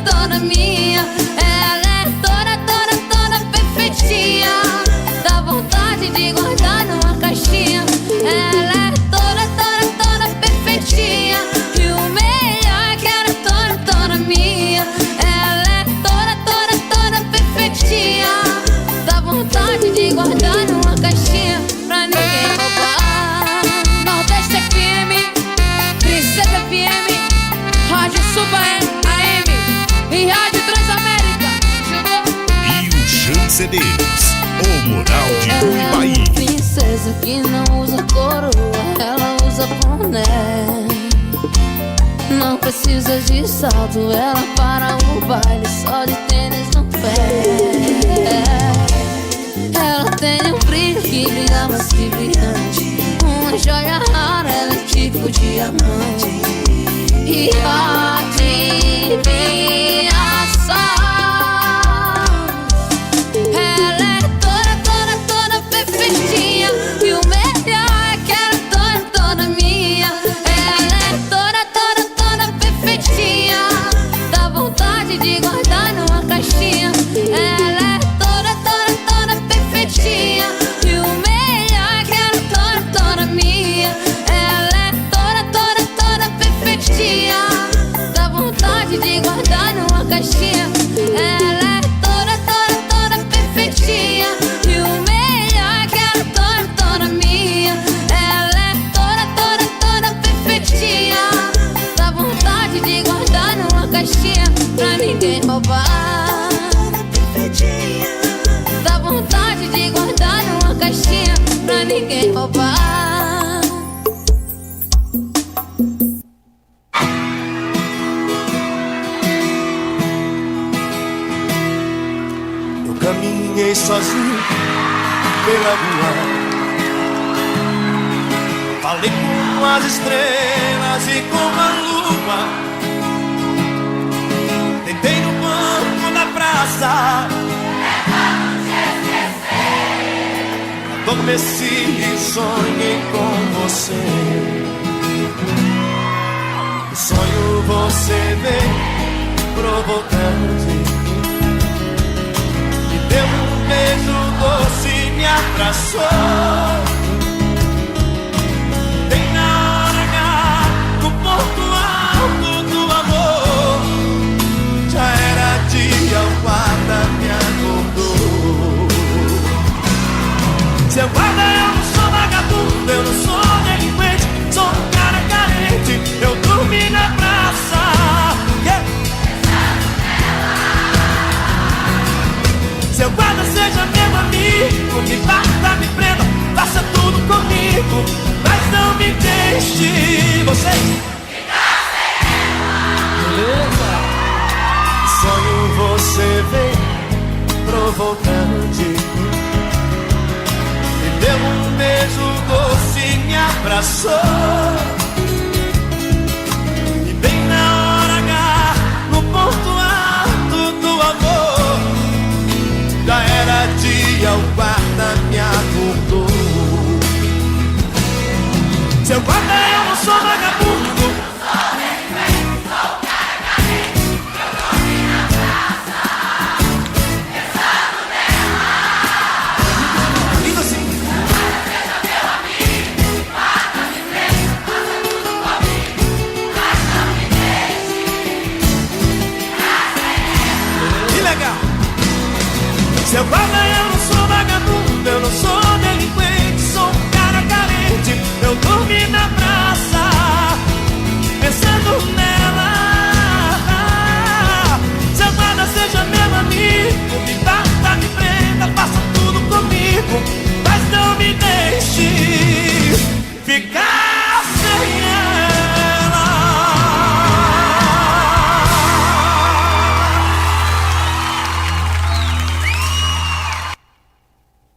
toda minha. Ela é toda perfeitinha, dá vontade de guardar numa caixinha. Ela é toda perfeitinha, e o melhor é que ela é toda minha. Ela é toda perfeitinha, dá vontade de guardar numa caixinha pra ninguém roubar. Nordeste FM, Princesa FM, Rádio Super AM e Rádio Transamérica. E o Chanceleiros, o Moral de Uibaí. Princesa que não usa coroa, ela usa boné. Não precisa de salto, ela para o baile só de tênis no pé. Ela tem um brilho que brilha mais que brilhante, uma joia rara, ela é tipo diamante. E adivinha só, ela é toda perfeitinha, e o melhor é que ela é toda minha. Ela é toda perfeitinha, dá vontade de guardar numa caixinha. Ela é toda perfeitinha, e o melhor é que ela é toda minha. Ela é toda perfeitinha, dá vontade de guardar numa caixinha. Ela é toda perfeitinha, e o melhor é que ela é toda minha. Ela é toda perfeitinha, dá vontade de guardar numa caixinha pra ninguém roubar. Dá vontade de guardar numa caixinha pra ninguém roubar. Eu caminhei sozinho pela rua, falei com as estrelas e com a lua. Tentei no banco da praça adormeci e sonhei com você. O sonho você veio provocante, me deu um beijo doce e me abraçou. Bem na hora H, no ponto alto do amor, já era dia, o guarda me acordou. Seu guarda, eu não sou vagabundo, eu não sou delinquente, sou um cara carente, eu dormi na praça. Seu guarda, amigo, me bata, me prenda, faça tudo comigo, mas não me deixe. Você beleza? Sonho você vem provocante, me deu um beijo doce e me abraçou, e bem na hora H, no ponto alto do amor, já era dia, o guarda me acordou. Seu guarda, eu não sou vagabundo, seu guarda, eu não sou vagabundo, eu não sou delinquente, sou um cara carente. Eu dormi na praça, pensando nela. Seu guarda, seja meu amigo, me bata, me prenda, faça tudo comigo, mas não me deixe ficar sem ela.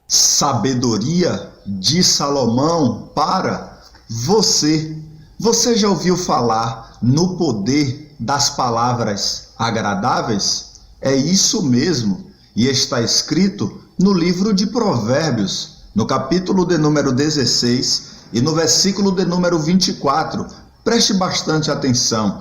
Sabedoria de Salomão para você. Você já ouviu falar no poder das palavras agradáveis? É isso mesmo, e está escrito no livro de Provérbios, no capítulo de número 16 e no versículo de número 24. Preste bastante atenção.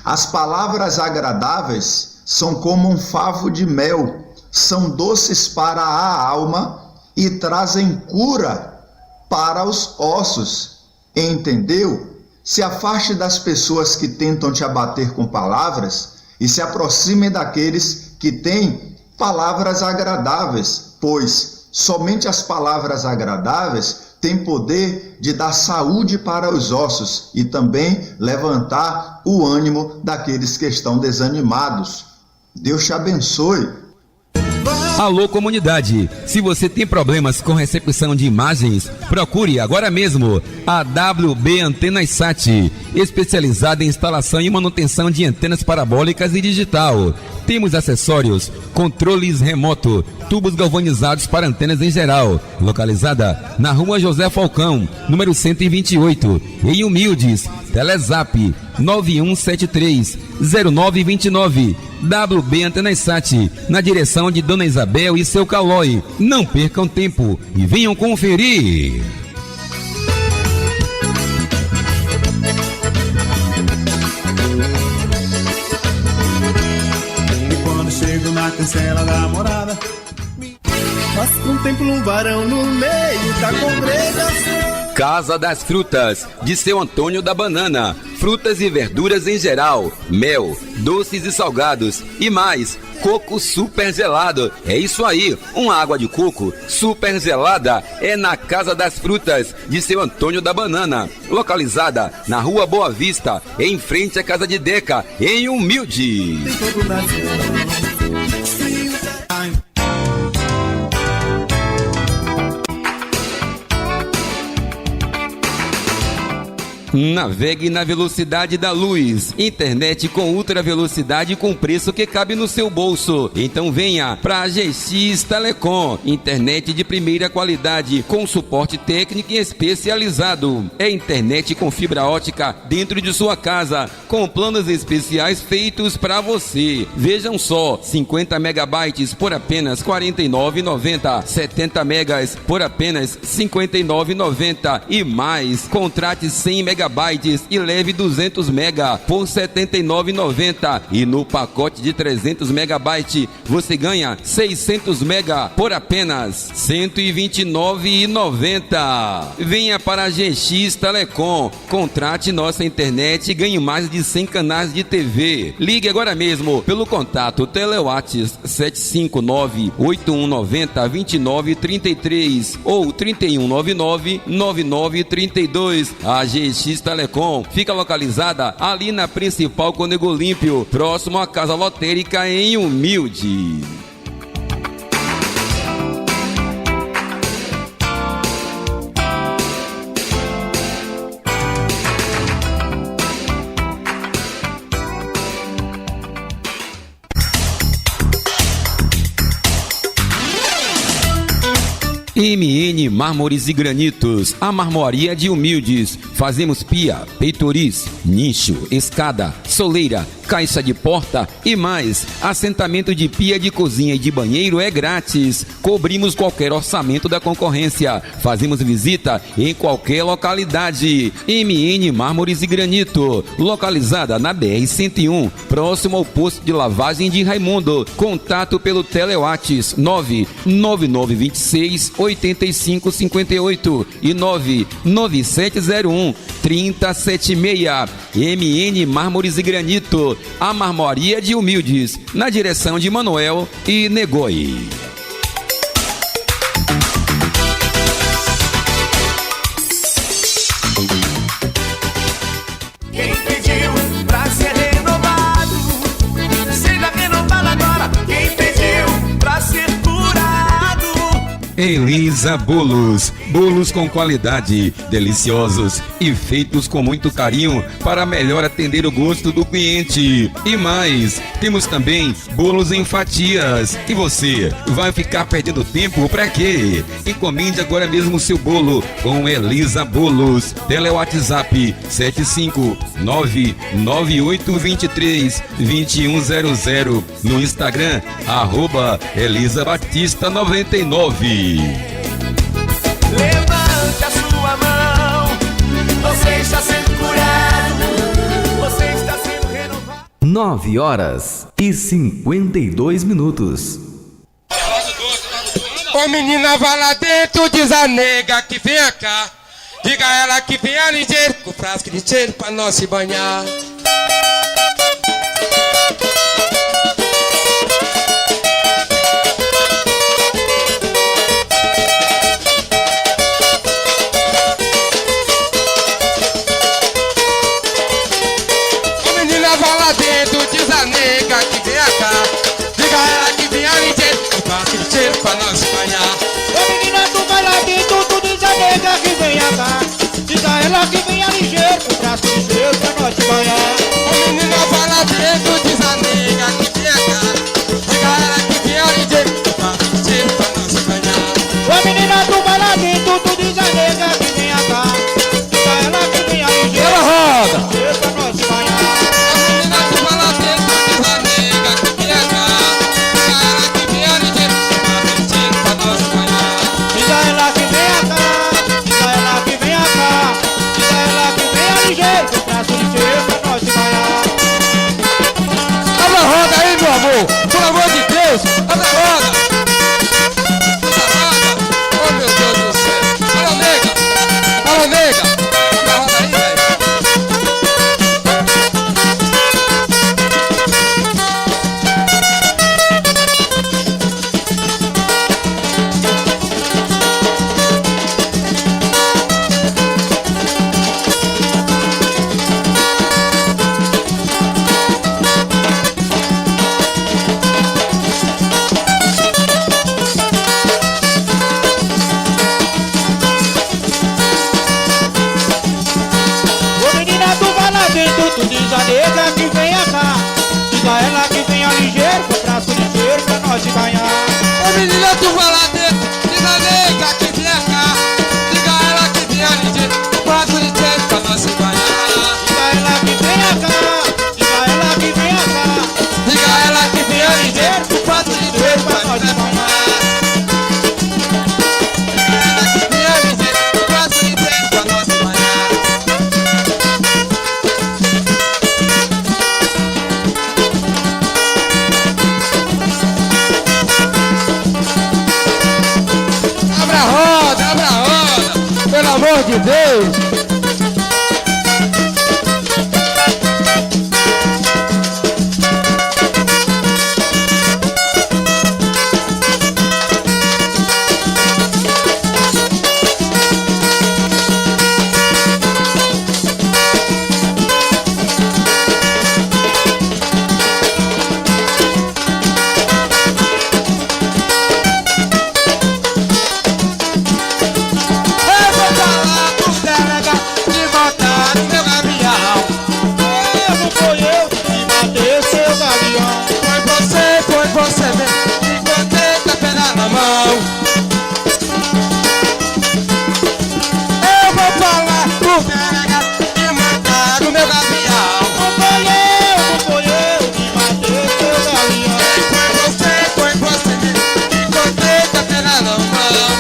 As palavras agradáveis são como um favo de mel, são doces para a alma e trazem cura para os ossos. Entendeu? Se afaste das pessoas que tentam te abater com palavras e se aproxime daqueles que têm palavras agradáveis, pois somente as palavras agradáveis têm poder de dar saúde para os ossos e também levantar o ânimo daqueles que estão desanimados. Deus te abençoe. Alô, comunidade, se você tem problemas com recepção de imagens, procure agora mesmo a WB Antenas Sat, especializada em instalação e manutenção de antenas parabólicas e digital. Temos acessórios, controles remoto, tubos galvanizados para antenas em geral, localizada na Rua José Falcão, número 128, em Humildes. Telezap 9173-0929. WB Antenas Sat, na direção de Dona Isabel e seu Calói. Não percam tempo e venham conferir. E quando chego na cancela da morada, contemplo um varão no meio da congregação. Casa das Frutas, de Seu Antônio da Banana. Frutas e verduras em geral, mel, doces e salgados e mais, coco super gelado. É isso aí, uma água de coco super gelada é na Casa das Frutas, de Seu Antônio da Banana, localizada na Rua Boa Vista, em frente à Casa de Deca, em Humilde. Navegue na velocidade da luz. Internet com ultra velocidade com preço que cabe no seu bolso. Então venha para a GX Telecom. Internet de primeira qualidade com suporte técnico e especializado. É internet com fibra ótica dentro de sua casa, com planos especiais feitos para você. Vejam só, 50 megabytes por apenas R$ 49,90. 70 megas por apenas R$ 59,90. E mais, contrate 100 megabytes e leve 200 mega por R$ 79,90. E no pacote de 300 megabytes você ganha 600 mega por apenas R$ 129,90. Venha para a GX Telecom, contrate nossa internet e ganhe mais de 100 canais de TV. Ligue agora mesmo pelo contato Telewatts 759-8190-2933 ou 3199-9932. A GX Telecom fica localizada ali na principal Cônego Olímpio, próximo à Casa Lotérica em Humilde. MN Mármores e Granitos, a marmoraria de humildes. Fazemos pia, peitoris, nicho, escada, soleira, caixa de porta e mais. Assentamento de pia de cozinha e de banheiro é grátis. Cobrimos qualquer orçamento da concorrência. Fazemos visita em qualquer localidade. MN Mármores e Granito, localizada na BR-101, próximo ao posto de lavagem de Raimundo. Contato pelo Telewatts 99926-8558 e 99701-3076. MN Mármores e Granito, a marmoraria de humildes, na direção de Manuel e Negoi. Quem pediu pra ser renovado, seja renovado agora. Quem pediu pra ser curado. Elisa Bolos, bolos com qualidade, deliciosos e feitos com muito carinho para melhor atender o gosto do cliente. E mais, temos também bolos em fatias. E você vai ficar perdendo tempo pra quê? Encomende agora mesmo o seu bolo com Elisa Bolos. Telewatsapp 75998232100. No Instagram, @ElisaBatista99. Levante a sua mão, você está sendo curado, você está sendo renovado. 9h52. Ô menina, vai lá dentro, diz a nega que vem cá. Diga a ela que vem a ligeiro, com frasco de cheiro pra nós se banhar. Diz a nega que vem cá. Diga a ela que vem a ligeiro, com frasco de cheiro pra nós se banhar. Ô menina, tu vai lá dentro, tu diz a nega que vem cá. Diz a ela que vem a ligeiro, com frasco de cheiro pra nós se banhar. Ô menina, vai lá dentro, diz a nega que vem cá. Diga a ela que vem a ligeiro, com frasco de cheiro pra nós se banhar. Ô menina, tu vai lá dentro, tu diz a nega que vem cá. Diz a ela que vem a ligeiro, ela roda. Pra nós se banhar. Pelo amor de Deus, anda a roda! Oh meu Deus do céu! Olha nega! Olha nega! Anda a roda aí, velho! Tu diz a nega que vem cá. Diz a ela que vem a ligeiro, com braço ligeiro pra nós se banhar. Ô menina, tu vai lá dentro. Diz a nega que vem cá. Diga a ela que vem a ligeiro, com braço ligeiro pra nós se banhar. Diz a ela que vem cá. Diz a ela que vem cá. Diga a ela que vem a ligeiro, com braço ligeiro pra nós se banhar. Pelo amor de Deus! mão.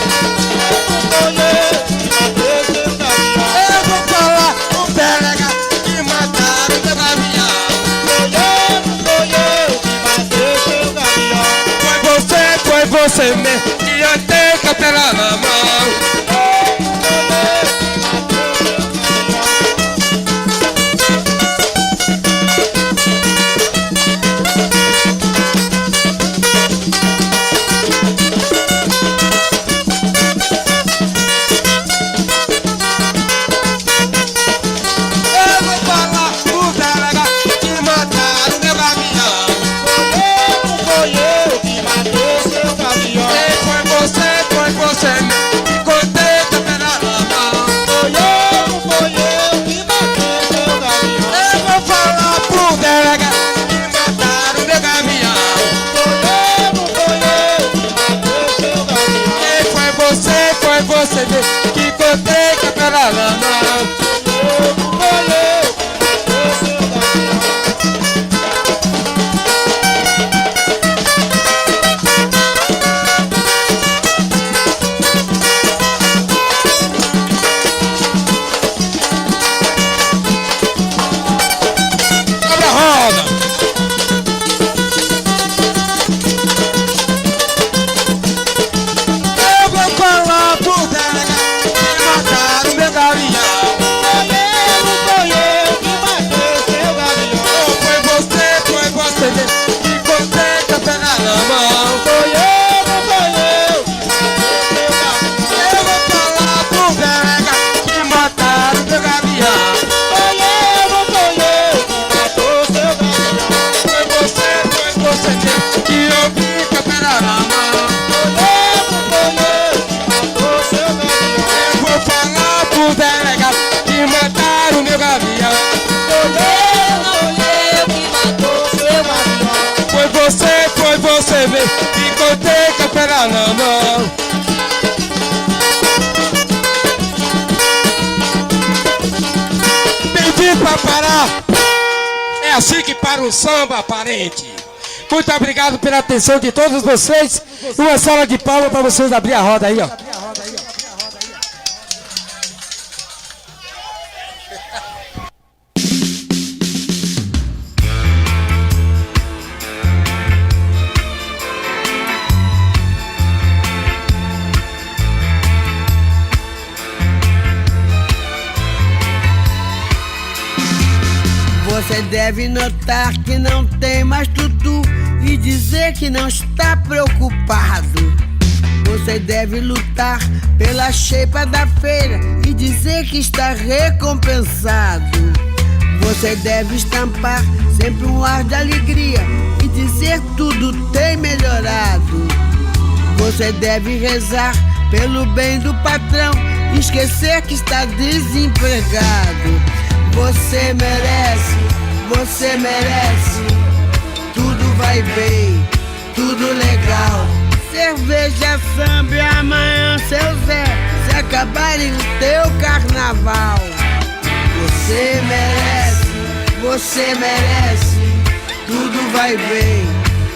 Eu vou falar pro delegado que mataram meu gavião. Foi você mesmo que eu tenho capela na mão. Você vê que botei capela na mão. Abra a roda. Eu vou falar pro delegado que mataram meu gavião. Foi eu que matei seu gavião. Foi você que botei capela na mão. Foi eu que matei seu gavião. Eu vou falar pro delegado que mataram meu gavião. Foi eu que matou seu gavião. Foi você que eu vi capela na mão. O delegado que mataram meu gavião. Que matou seu gavião. Foi você mesmo que botei capela na mão. Bem-vindo pra Pará. É assim que para um samba aparente. Muito obrigado pela atenção de todos vocês. Uma salva de palmas para vocês abrir a roda aí, ó. Você deve notar que não tem mais tutu e dizer que não está preocupado. Você deve lutar pela xepa da feira e dizer que está recompensado. Você deve estampar sempre um ar de alegria e dizer que tudo tem melhorado. Você deve rezar pelo bem do patrão e esquecer que está desempregado. Você merece, tudo vai bem, tudo legal. Cerveja, samba e amanhã seu Zé, se acabarem o teu carnaval. Você merece, tudo vai bem,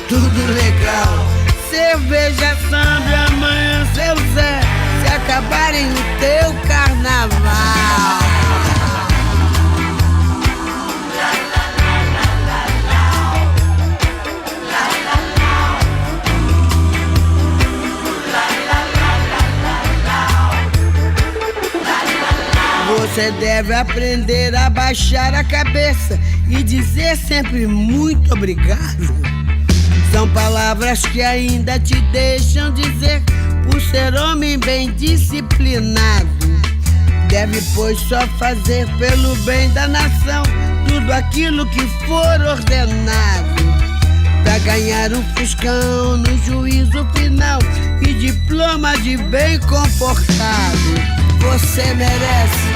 tudo legal. Cerveja, samba e amanhã seu Zé, se acabarem o teu carnaval. Você deve aprender a baixar a cabeça e dizer sempre muito obrigado. São palavras que ainda te deixam dizer por ser homem bem disciplinado. Deve, pois, só fazer pelo bem da nação tudo aquilo que for ordenado, pra ganhar um fuscão no juízo final e diploma de bem comportado. Você merece,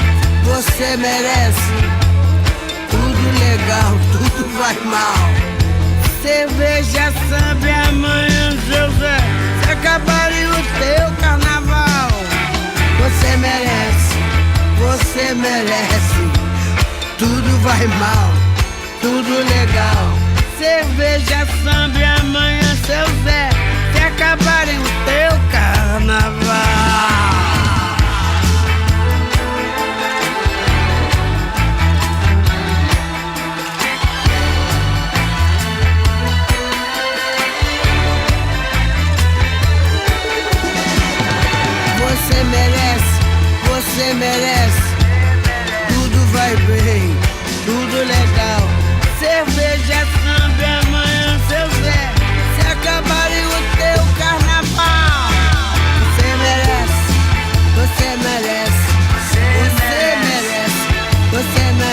tudo legal, tudo vai mal. Cerveja, samba e amanhã seu Zé, se acabarem o teu carnaval. Você merece, tudo vai mal, tudo legal. Cerveja, samba e amanhã seu Zé, se acabarem o teu carnaval. Você merece, tudo vai bem, tudo legal. Cerveja, samba, amanhã, seu Zé, se acabarem o teu carnaval. Você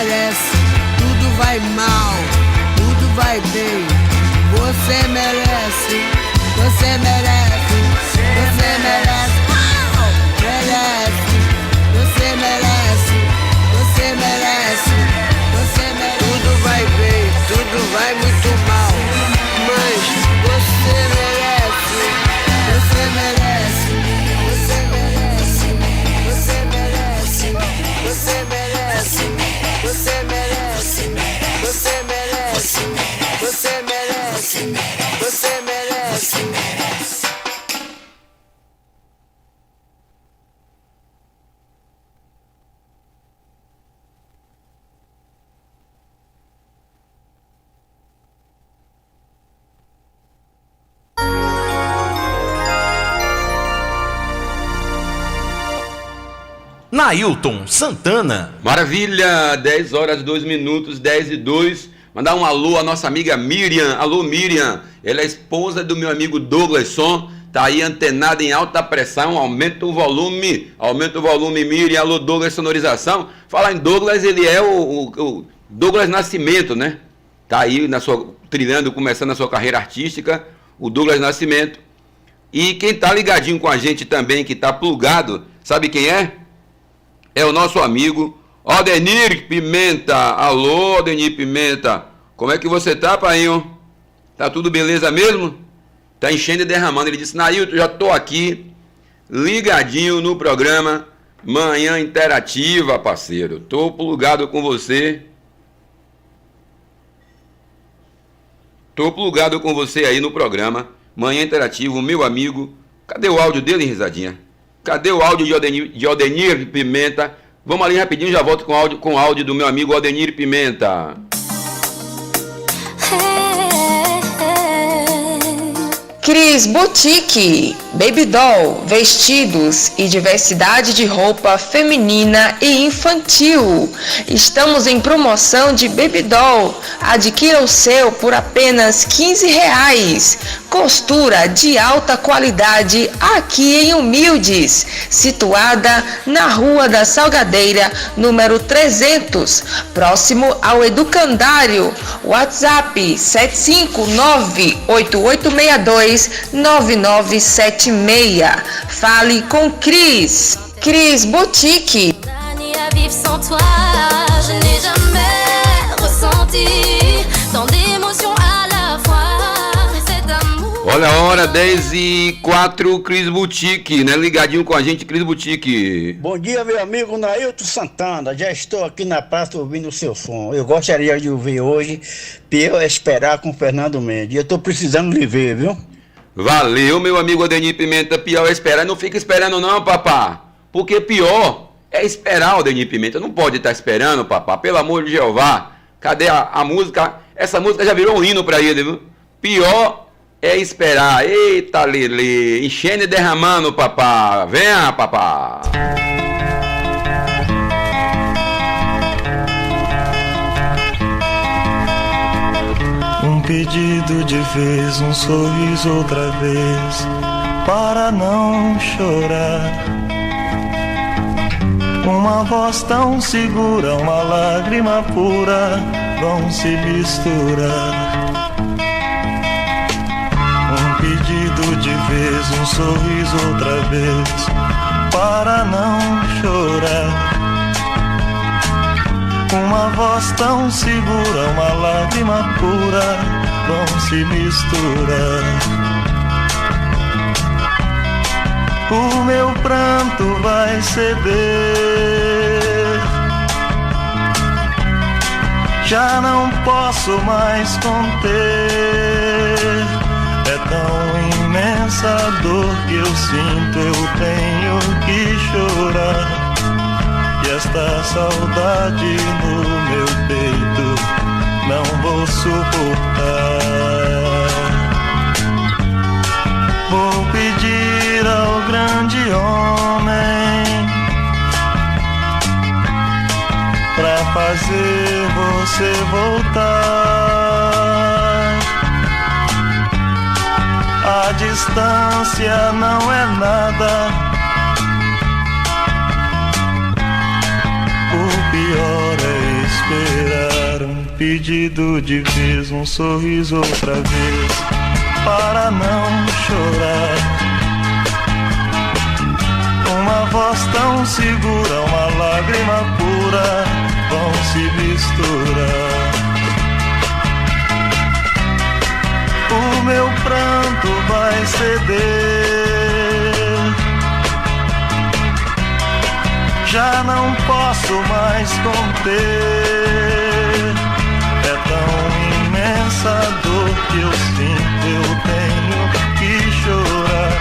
merece, tudo vai mal, tudo vai bem. Você merece, você merece, você merece. Você merece, tudo vai bem, tudo vai muito mal, mas você merece, você merece, você merece, você merece, você merece, você merece, você merece, você merece, você merece. Nailton Santana. Maravilha, 10 horas 2 minutos, 10 e 2. Mandar um alô à nossa amiga Miriam. Alô, Miriam. Ela é esposa do meu amigo Douglas Som. Tá aí antenada em alta pressão. Aumenta o volume. Aumenta o volume, Miriam. Alô, Douglas Sonorização. Falar em Douglas, ele é o Douglas Nascimento, né? Tá aí trilhando, começando a sua carreira artística. O Douglas Nascimento. E quem tá ligadinho com a gente também, que tá plugado, sabe quem é? É o nosso amigo Aldenir Pimenta. Alô, Aldenir Pimenta. Como é que você tá, painho? Tá tudo beleza mesmo? Tá enchendo e derramando. Ele disse, Nailton, já tô aqui, ligadinho no programa Manhã Interativa, parceiro. Tô plugado com você. Tô plugado com você aí no programa Manhã Interativa, meu amigo. Cadê o áudio dele, risadinha? Cadê o áudio de Aldenir Pimenta? Vamos ali rapidinho, já volto com o áudio do meu amigo Aldenir Pimenta. Cris Boutique, Baby Doll, vestidos e diversidade de roupa feminina e infantil. Estamos em promoção de Baby Doll. Adquira o seu por apenas R$15. Costura de alta qualidade aqui em Humildes, situada na Rua da Salgadeira, número 300, próximo ao Educandário. WhatsApp 759-8862-9976. Fale com Cris. Cris Boutique. Vivre sans toi, je n'ai jamais ressenti tant d'émotions à la fois. Cet amour. Olha a hora, 10h04, Cris Boutique, né? Ligadinho com a gente, Cris Boutique. Bom dia, meu amigo Nailton Santana. Já estou aqui na praça ouvindo o seu som. Eu gostaria de ouvir hoje Pior Esperar com Fernando Mendes. Eu estou precisando de ver, viu? Valeu, meu amigo Aldenir Pimenta. Pior é esperar. Não fica esperando não, papá. Porque pior é esperar, Aldenir Pimenta. Não pode estar esperando, papá. Pelo amor de Jeová. Cadê a música? Essa música já virou um hino pra ele, viu? Pior é esperar. Eita, Lelê. Enchendo e derramando, papá. Venha, papá. Um pedido de vez, um sorriso outra vez, para não chorar. Uma voz tão segura, uma lágrima pura vão se misturar. Um pedido de vez, um sorriso outra vez, para não chorar. Uma voz tão segura, uma lágrima pura vão se misturar. O meu pranto vai ceder, já não posso mais conter É tão imensa a dor que eu sinto, eu tenho que chorar. E esta saudade no meu peito não vou suportar. Vou pedir ao grande homem pra fazer você voltar. A distância não é nada. O pior é esperar um pedido de vez, um sorriso outra vez, para não chorar. Uma voz tão segura, uma lágrima pura vão se misturar. O meu pranto vai ceder, já não posso mais conter. É tão imensa a dor que eu sinto, eu tenho que chorar.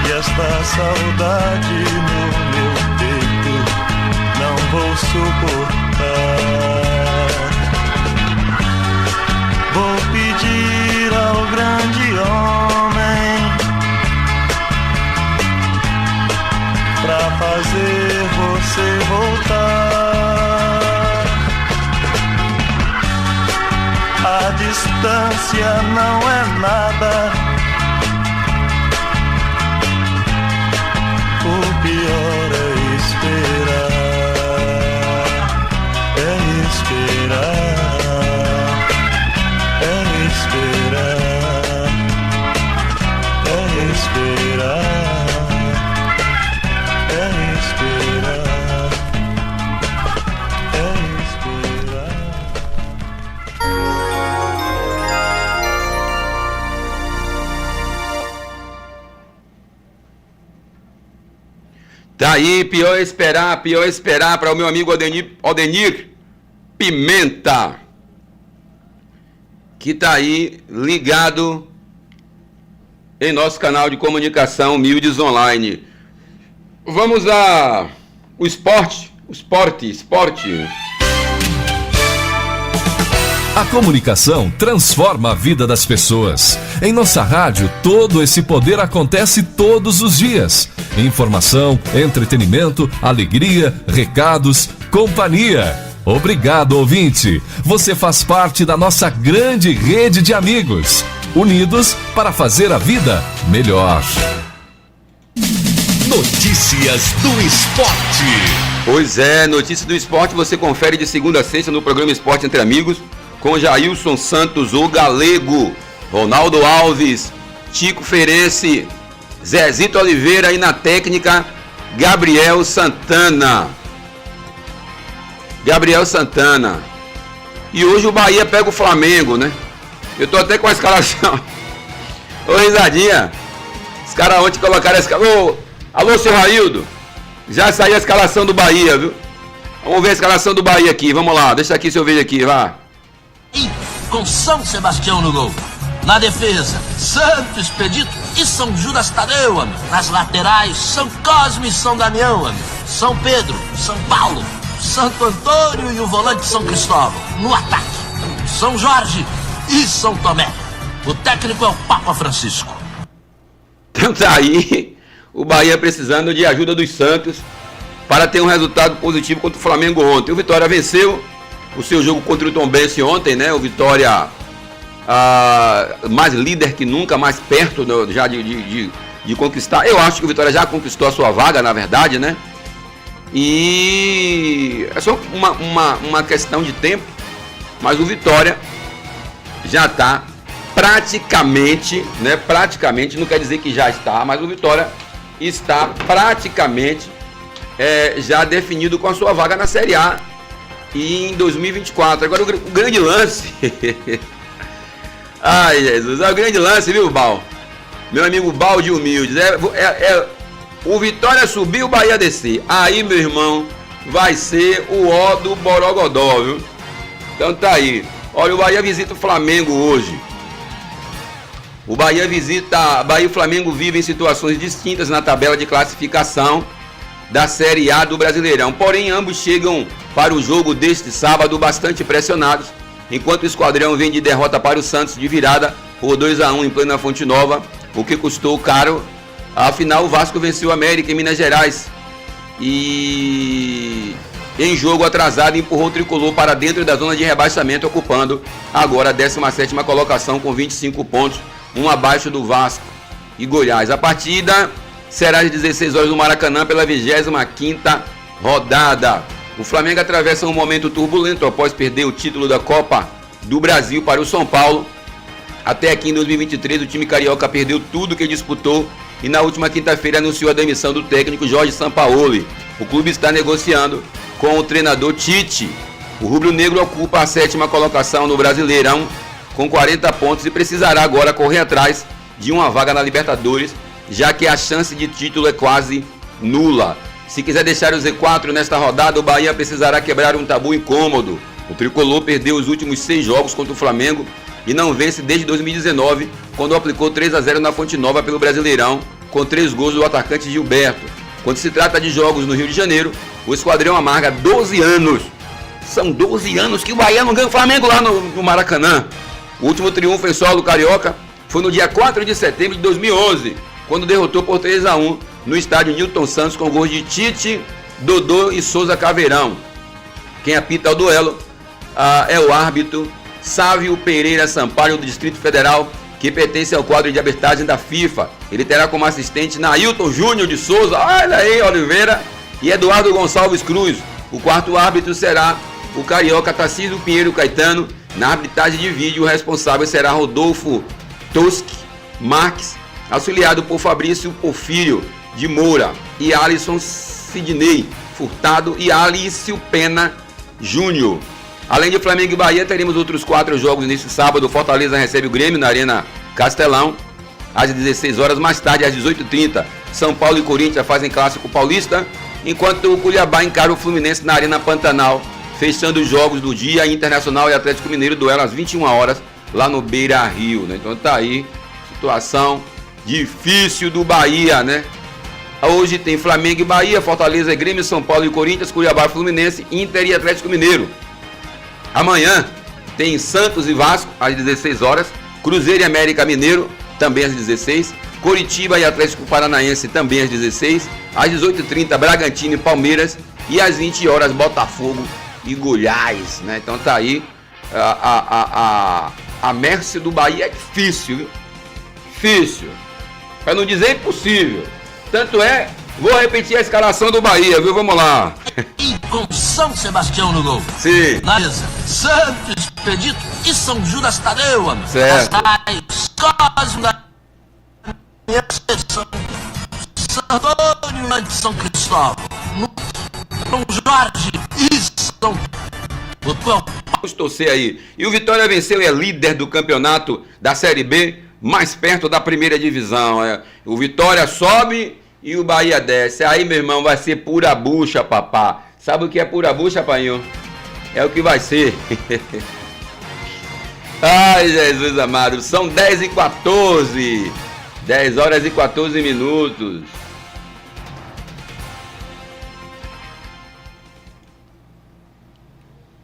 E esta saudade no meu peito não vou suportar. Vou pedir ao grande homem pra fazer você voltar. A distância não é nada. O pior é esperar, é esperar. Tá aí, pior esperar para o meu amigo Odenir Pimenta, que tá aí ligado em nosso canal de comunicação Mildes Online. Vamos a o esporte. A comunicação transforma a vida das pessoas. Em nossa rádio, todo esse poder acontece todos os dias. Informação, entretenimento, alegria, recados, companhia. Obrigado, ouvinte. Você faz parte da nossa grande rede de amigos, unidos para fazer a vida melhor. Notícias do esporte. Pois é, notícias do esporte você confere de segunda a sexta no programa Esporte Entre Amigos, com Jailson Santos, o Galego, Ronaldo Alves, Tico Ferenci, Zezito Oliveira e na técnica, Gabriel Santana. E hoje o Bahia pega o Flamengo, né? Eu tô até com a escalação. Ô, risadinha. Os caras ontem colocaram a escalação. Alô, seu Raildo. Já saiu a escalação do Bahia, viu? Vamos ver a escalação do Bahia aqui. Vamos lá, deixa aqui seu vídeo aqui, vá. E com São Sebastião no gol. Na defesa, Santo Expedito e São Judas Tadeu, amigo. Nas laterais, São Cosme e São Damião, amigo. São Pedro, São Paulo, Santo Antônio e o volante São Cristóvão. No ataque, São Jorge e São Tomé. O técnico é o Papa Francisco. Então tá aí, o Bahia precisando de ajuda dos Santos para ter um resultado positivo contra o Flamengo ontem. O Vitória venceu o seu jogo contra o Tombense ontem, né? O Vitória mais líder que nunca, mais perto já de conquistar. Eu acho que o Vitória já conquistou a sua vaga, na verdade, né? E é só uma questão de tempo, mas o Vitória já está praticamente, né? Praticamente, não quer dizer que já está, mas o Vitória está praticamente já definido com a sua vaga na Série A e em 2024. Agora o grande lance. Ai, Jesus, é o grande lance, viu, Bal? Meu amigo Bal de Humildes. O Vitória subir, o Bahia descer. Aí, meu irmão, vai ser o ó do Borogodó, viu? Então tá aí. Olha, o Bahia visita o Flamengo hoje. O Bahia visita. Bahia e o Flamengo vivem situações distintas na tabela de classificação da Série A do Brasileirão. Porém, ambos chegam para o jogo deste sábado bastante pressionados, enquanto o Esquadrão vem de derrota para o Santos de virada por 2-1 em plena Fonte Nova, o que custou caro. Afinal, o Vasco venceu o América em Minas Gerais e em jogo atrasado empurrou o Tricolor para dentro da zona de rebaixamento, ocupando agora a 17ª colocação com 25 pontos, um abaixo do Vasco e Goiás. A partida será às 16 horas no Maracanã pela 25ª rodada. O Flamengo atravessa um momento turbulento após perder o título da Copa do Brasil para o São Paulo. Até aqui em 2023 o time carioca perdeu tudo que disputou e na última quinta-feira anunciou a demissão do técnico Jorge Sampaoli. O clube está negociando com o treinador Tite. O rubro-negro ocupa a 7ª colocação no Brasileirão com 40 pontos e precisará agora correr atrás de uma vaga na Libertadores, já que a chance de título é quase nula. Se quiser deixar o Z4 nesta rodada, o Bahia precisará quebrar um tabu incômodo. O Tricolor perdeu os últimos 6 jogos contra o Flamengo e não vence desde 2019, quando aplicou 3-0 na Fonte Nova pelo Brasileirão, com 3 gols do atacante Gilberto. Quando se trata de jogos no Rio de Janeiro, o Esquadrão amarga 12 anos. São 12 anos que o Bahia não ganha o Flamengo lá no Maracanã. O último triunfo em solo carioca foi no dia 4 de setembro de 2011, quando derrotou por 3-1 no estádio Newton Santos com gols de Tite, Dodô e Souza Caveirão. Quem apita o duelo é o árbitro Sávio Pereira Sampaio, do Distrito Federal, que pertence ao quadro de arbitragem da FIFA. Ele terá como assistente Nailton Júnior de Souza, olha aí, Oliveira, e Eduardo Gonçalves Cruz. O quarto árbitro será o carioca Tarcísio Pinheiro Caetano. Na arbitragem de vídeo, o responsável será Rodolfo Toschi Marques, auxiliado por Fabrício Porfírio de Moura e Alisson Sidney Furtado e Alício Pena Júnior. Além de Flamengo e Bahia, teremos outros 4 jogos neste sábado. Fortaleza recebe o Grêmio na Arena Castelão às 16 horas. Mais tarde, às 18h30, São Paulo e Corinthians fazem clássico paulista, enquanto o Cuiabá encara o Fluminense na Arena Pantanal, fechando os jogos do dia. Internacional e Atlético Mineiro duelo às 21 horas lá no Beira Rio, né? Então tá aí, situação difícil do Bahia, né? Hoje tem Flamengo e Bahia, Fortaleza e Grêmio, São Paulo e Corinthians, Cuiabá e Fluminense, Inter e Atlético Mineiro. Amanhã tem Santos e Vasco às 16 horas, Cruzeiro e América Mineiro também às 16, Coritiba e Atlético Paranaense também às 16, às 18h30 Bragantino e Palmeiras e às 20 horas Botafogo e Goiás, né? Então tá aí, a merce do Bahia é difícil, viu? Difícil, para não dizer impossível. Tanto é, vou repetir a escalação do Bahia, viu? Vamos lá. E com São Sebastião no gol. Sim. Na mesa, Santos Expedito e São Judas Tadeu, amigo. Certo. Cosmo da minha seleção, Antônio de São Cristóvão, São Jorge e São Botão. Vamos torcer aí. E o Vitória venceu e é líder do campeonato da Série B, mais perto da primeira divisão. O Vitória sobe e o Bahia desce. Aí, meu irmão, vai ser pura bucha, papá. Sabe o que é pura bucha, painho? É o que vai ser. Ai, Jesus amado. São 10h14. 10 horas e 14 minutos.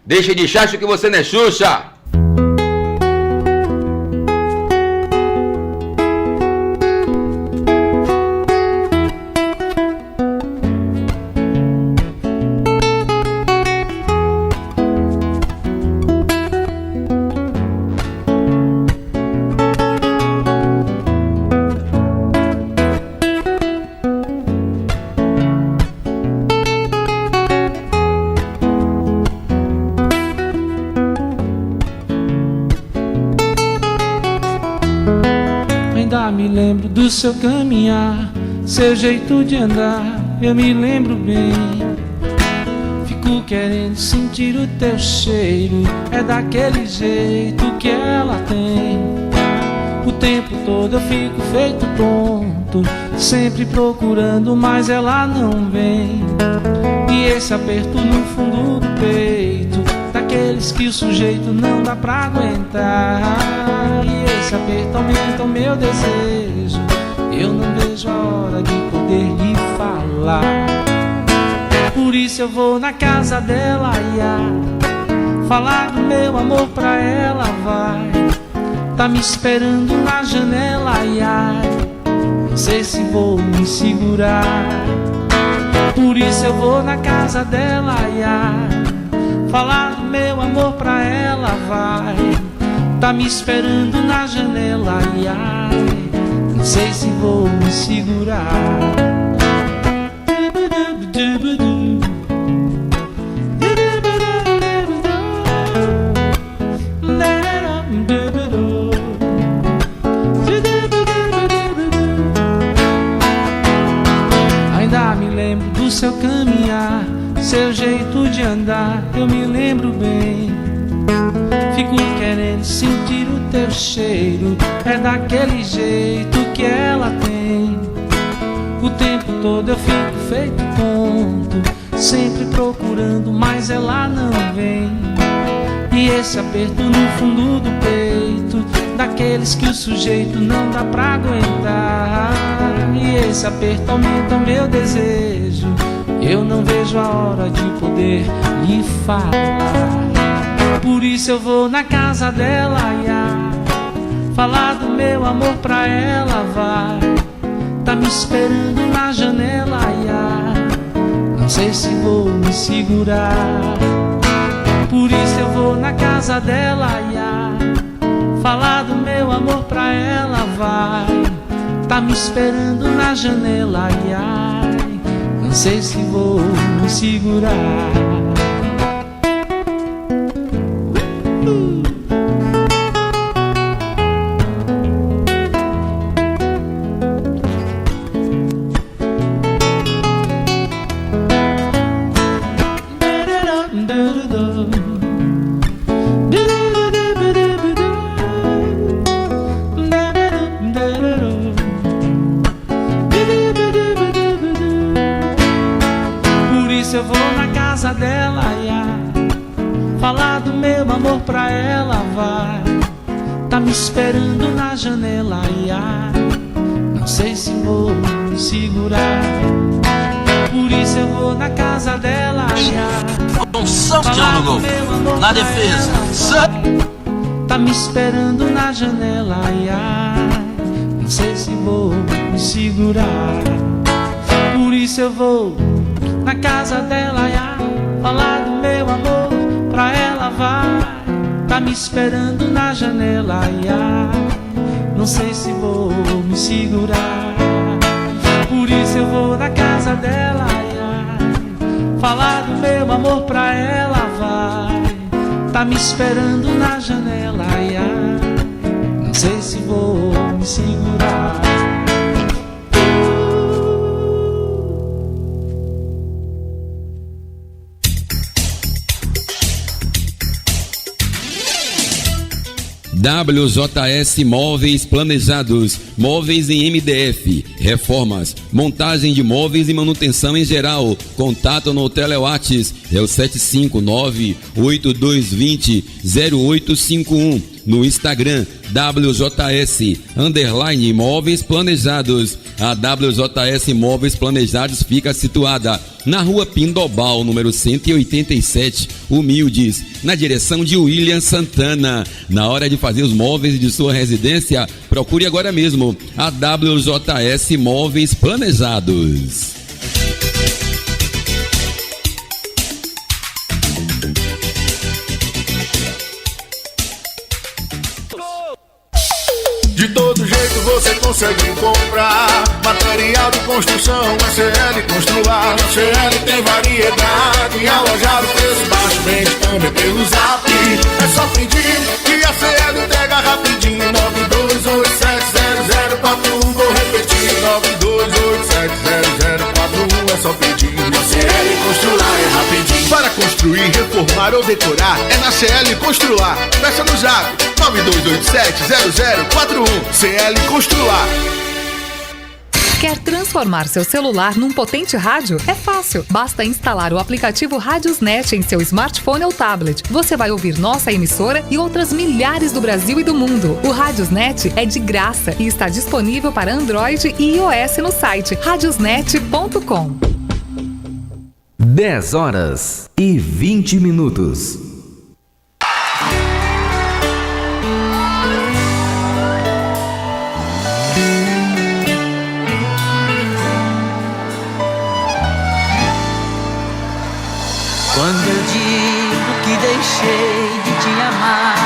Deixa de chacho que você não é Xuxa. Me lembro do seu caminhar, seu jeito de andar, eu me lembro bem. Fico querendo sentir o teu cheiro, é daquele jeito que ela tem. O tempo todo eu fico feito tonto, sempre procurando, mas ela não vem. E esse aperto no fundo do peito, daquele daqueles que o sujeito não dá pra aguentar. E esse aperto aumenta o meu desejo. Eu não vejo a hora de poder lhe falar. Por isso eu vou na casa dela, ia falar do meu amor pra ela, vai. Tá me esperando na janela, ai, ai. Não sei se vou me segurar. Por isso eu vou na casa dela, ai, ai. Falar do meu amor pra ela, vai. Tá me esperando na janela, ai, ai. Não sei se vou me segurar. Do seu caminhar, seu jeito de andar, eu me lembro bem. Fico querendo sentir o teu cheiro, é daquele jeito que ela tem. O tempo todo eu fico feito tonto, sempre procurando, mas ela não vem. E esse aperto no fundo do peito, daqueles que o sujeito não dá pra aguentar. E esse aperto aumenta o meu desejo. Eu não vejo a hora de poder lhe falar. Por isso eu vou na casa dela, ia falar do meu amor pra ela, vai. Tá me esperando na janela, ia. Não sei se vou me segurar. Por isso eu vou na casa dela, ia falar do meu amor pra ela, vai. Tá me esperando na janela, ai, ai. Não sei se vou me segurar. Eu vou na casa dela, ia falar do meu amor pra ela, vai. Tá me esperando na janela, ia. Não sei se vou me segurar. Por isso eu vou na casa dela, ia falar do meu amor na pra defesa. Ela, tá me esperando na janela, ia. Não sei se vou me segurar. Por isso eu vou na casa dela, ia falar do meu amor pra ela, vai. Tá me esperando na janela, ia. Não sei se vou me segurar. Por isso eu vou na casa dela, ia falar do meu amor pra ela, vai. Tá me esperando na janela, ia. Não sei se vou me segurar. WJS Móveis Planejados, móveis em MDF, reformas, montagem de móveis e manutenção em geral. Contato no Telewatts, é o 759-8220-0851. No Instagram, WJS Móveis Planejados. A WJS Móveis Planejados fica situada na Rua Pindobal, número 187, Humildes, na direção de William Santana. Na hora de fazer os móveis de sua residência, procure agora mesmo a WJS Móveis Planejados. De todo jeito você consegue comprar material de construção, a CL Constrular. A CL tem variedade, alojado, preço baixo, vende também pelo Zap. É só pedir que a CL entrega rapidinho. 92870041, vou repetir, 92870041, é só pedir. Na CL Constrular é rapidinho. Para construir, reformar ou decorar, é na CL Constrular. Peça no Zap 92870041. CL Constrular. Quer transformar seu celular num potente rádio? É fácil. Basta instalar o aplicativo Radiosnet em seu smartphone ou tablet. Você vai ouvir nossa emissora e outras milhares do Brasil e do mundo. O Radiosnet é de graça e está disponível para Android e iOS no site radiosnet.com. 10h20. Quando eu digo que deixei de te amar,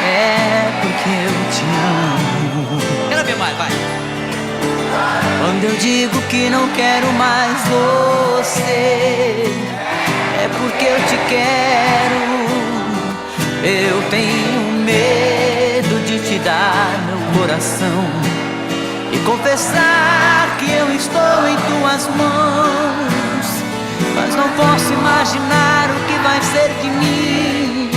é porque eu te amo. Quero ver mais, vai. Quando eu digo que não quero mais você, é porque eu te quero. Eu tenho medo de te dar meu coração e confessar que eu estou em tuas mãos. Mas não posso imaginar o que vai ser de mim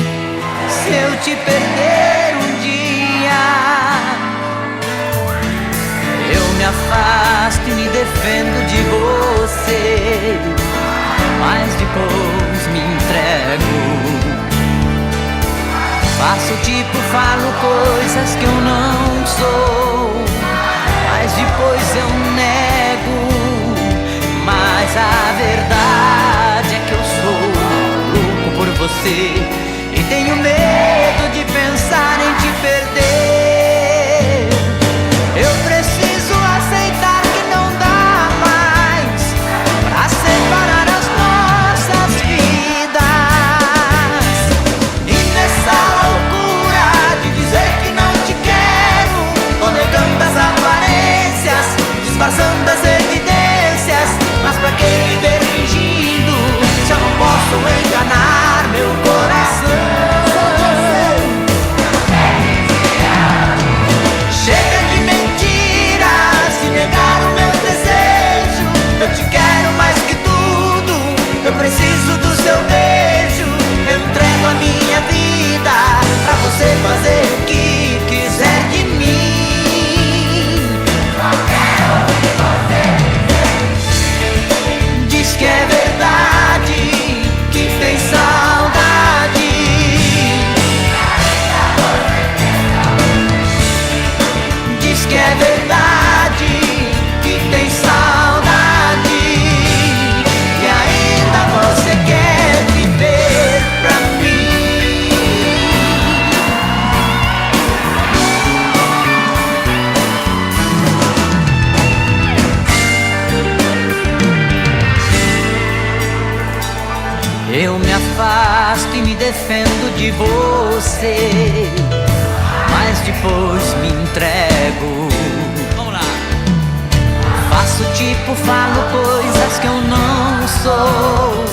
se eu te perder um dia. Eu me afasto e me defendo de você, mas depois me entrego. Faço tipo, falo coisas que eu não sou, mas depois eu nego. Mas a verdade é que eu sou louco por você e tenho medo de pensar em te perder. Eu preciso aceitar que não dá mais pra separar as nossas vidas. E nessa loucura de dizer que não te quero, tô negando as aparências, disfarçando as evidências. Mas pra que viver fingindo se eu não posso enganar meu coração? Chega de mentiras e negar o meu desejo. Eu te quero mais que tudo, eu preciso do seu beijo. Eu entrego a minha vida pra você fazer o que quiser de mim. Diz que é verdade, que tem saudade. Diz que é verdade, que tem saudade. E ainda você quer viver pra mim. Eu me afasto e me defendo de você, mas depois me entrego. Vamos lá. Faço tipo, falo coisas que eu não sou.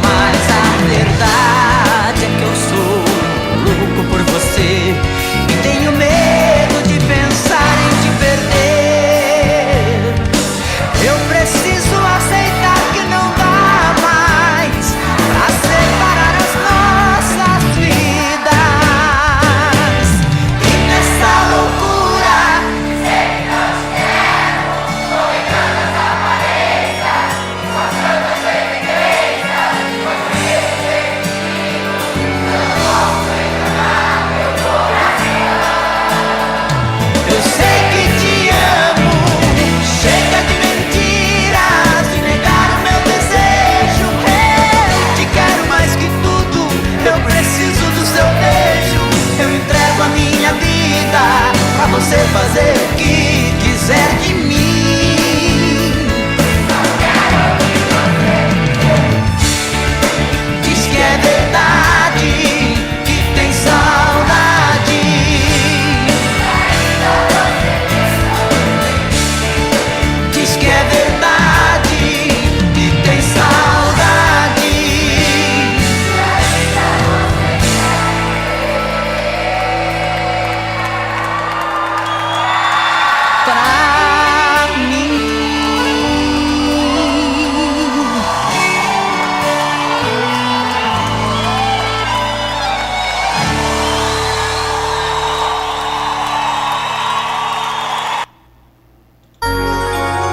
Mas a verdade é que eu sou louco por você e tenho medo de pensar em te perder. Eu preciso aceitar que não dá mais pra separar as nossas vidas. E nessa loucura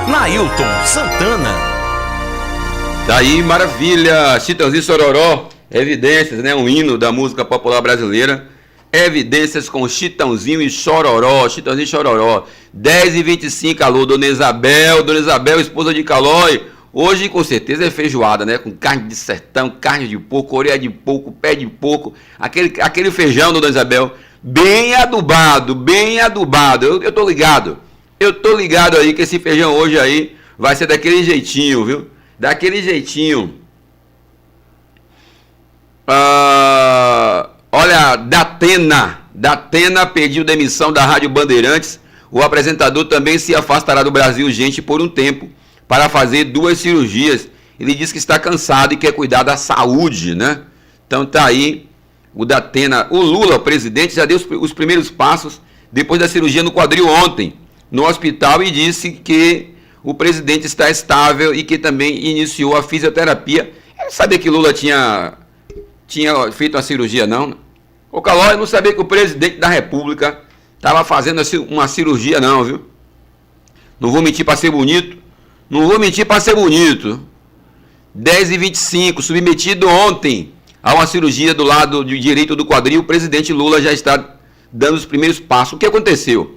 Nailton Santana. Tá aí, maravilha. Chitãozinho Chororó, Evidências, né? Um hino da música popular brasileira. Evidências com Chitãozinho e Chororó. Chitãozinho e Chororó. 10h25, alô, Dona Isabel, esposa de Calói. Hoje, com certeza, é feijoada, né? Com carne de sertão, carne de porco, orelha de porco, pé de porco. Aquele feijão, Dona Isabel, bem adubado, bem adubado. Eu tô ligado. Eu tô ligado aí que esse feijão hoje aí vai ser daquele jeitinho, viu? Daquele jeitinho. Olha, Datena pediu demissão da Rádio Bandeirantes. O apresentador também se afastará do Brasil, gente, por um tempo, para fazer 2 cirurgias. Ele diz que está cansado e quer cuidar da saúde, né? Então tá aí o Datena. O Lula, o presidente, já deu os primeiros passos depois da cirurgia no quadril ontem, no hospital, e disse que o presidente está estável e que também iniciou a fisioterapia. Eu não sabia que Lula tinha feito uma cirurgia, não. Ô, Calói, eu não sabia que o presidente da República estava fazendo uma cirurgia, não, viu? Não vou mentir para ser bonito. 10h25, submetido ontem a uma cirurgia do lado direito do quadril, o presidente Lula já está dando os primeiros passos. O que aconteceu?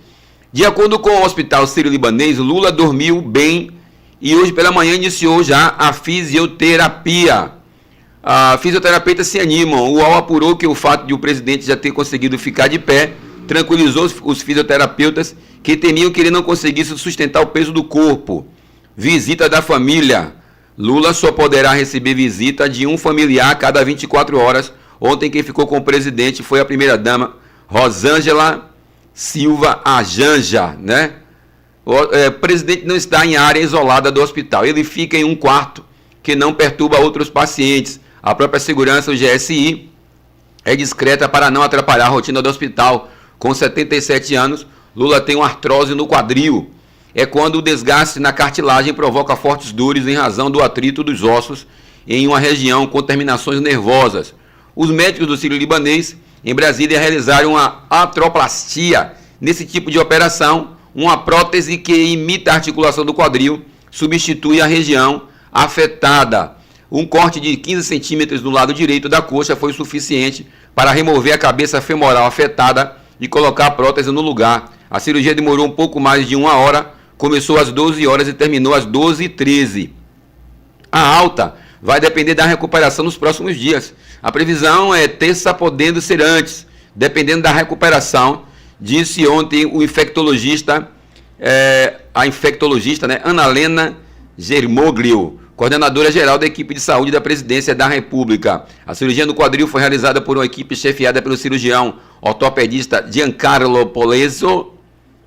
De acordo com o Hospital Sírio-Libanês, Lula dormiu bem e hoje pela manhã iniciou já a fisioterapia. A fisioterapeuta se animam. O UOL apurou que o fato de o presidente já ter conseguido ficar de pé tranquilizou os fisioterapeutas que temiam que ele não conseguisse sustentar o peso do corpo. Visita da família. Lula só poderá receber visita de um familiar a cada 24 horas. Ontem quem ficou com o presidente foi a primeira-dama, Rosângela Silva Ajanja, né? O presidente não está em área isolada do hospital. Ele fica em um quarto que não perturba outros pacientes. A própria segurança, o GSI, é discreta para não atrapalhar a rotina do hospital. Com 77 anos, Lula tem uma artrose no quadril. É quando o desgaste na cartilagem provoca fortes dores em razão do atrito dos ossos em uma região com terminações nervosas. Os médicos do Sírio-Libanês, em Brasília, realizaram uma artroplastia. Nesse tipo de operação, uma prótese que imita a articulação do quadril substitui a região afetada. Um corte de 15 centímetros no lado direito da coxa foi suficiente para remover a cabeça femoral afetada e colocar a prótese no lugar. A cirurgia demorou um pouco mais de 1 hora, começou às 12 horas e terminou às 12h13. A alta vai depender da recuperação nos próximos dias. A previsão é terça, podendo ser antes, dependendo da recuperação, disse ontem o infectologista, a infectologista, né, Ana Helena Germoglio, coordenadora geral da equipe de saúde da Presidência da República. A cirurgia no quadril foi realizada por uma equipe chefiada pelo cirurgião ortopedista Giancarlo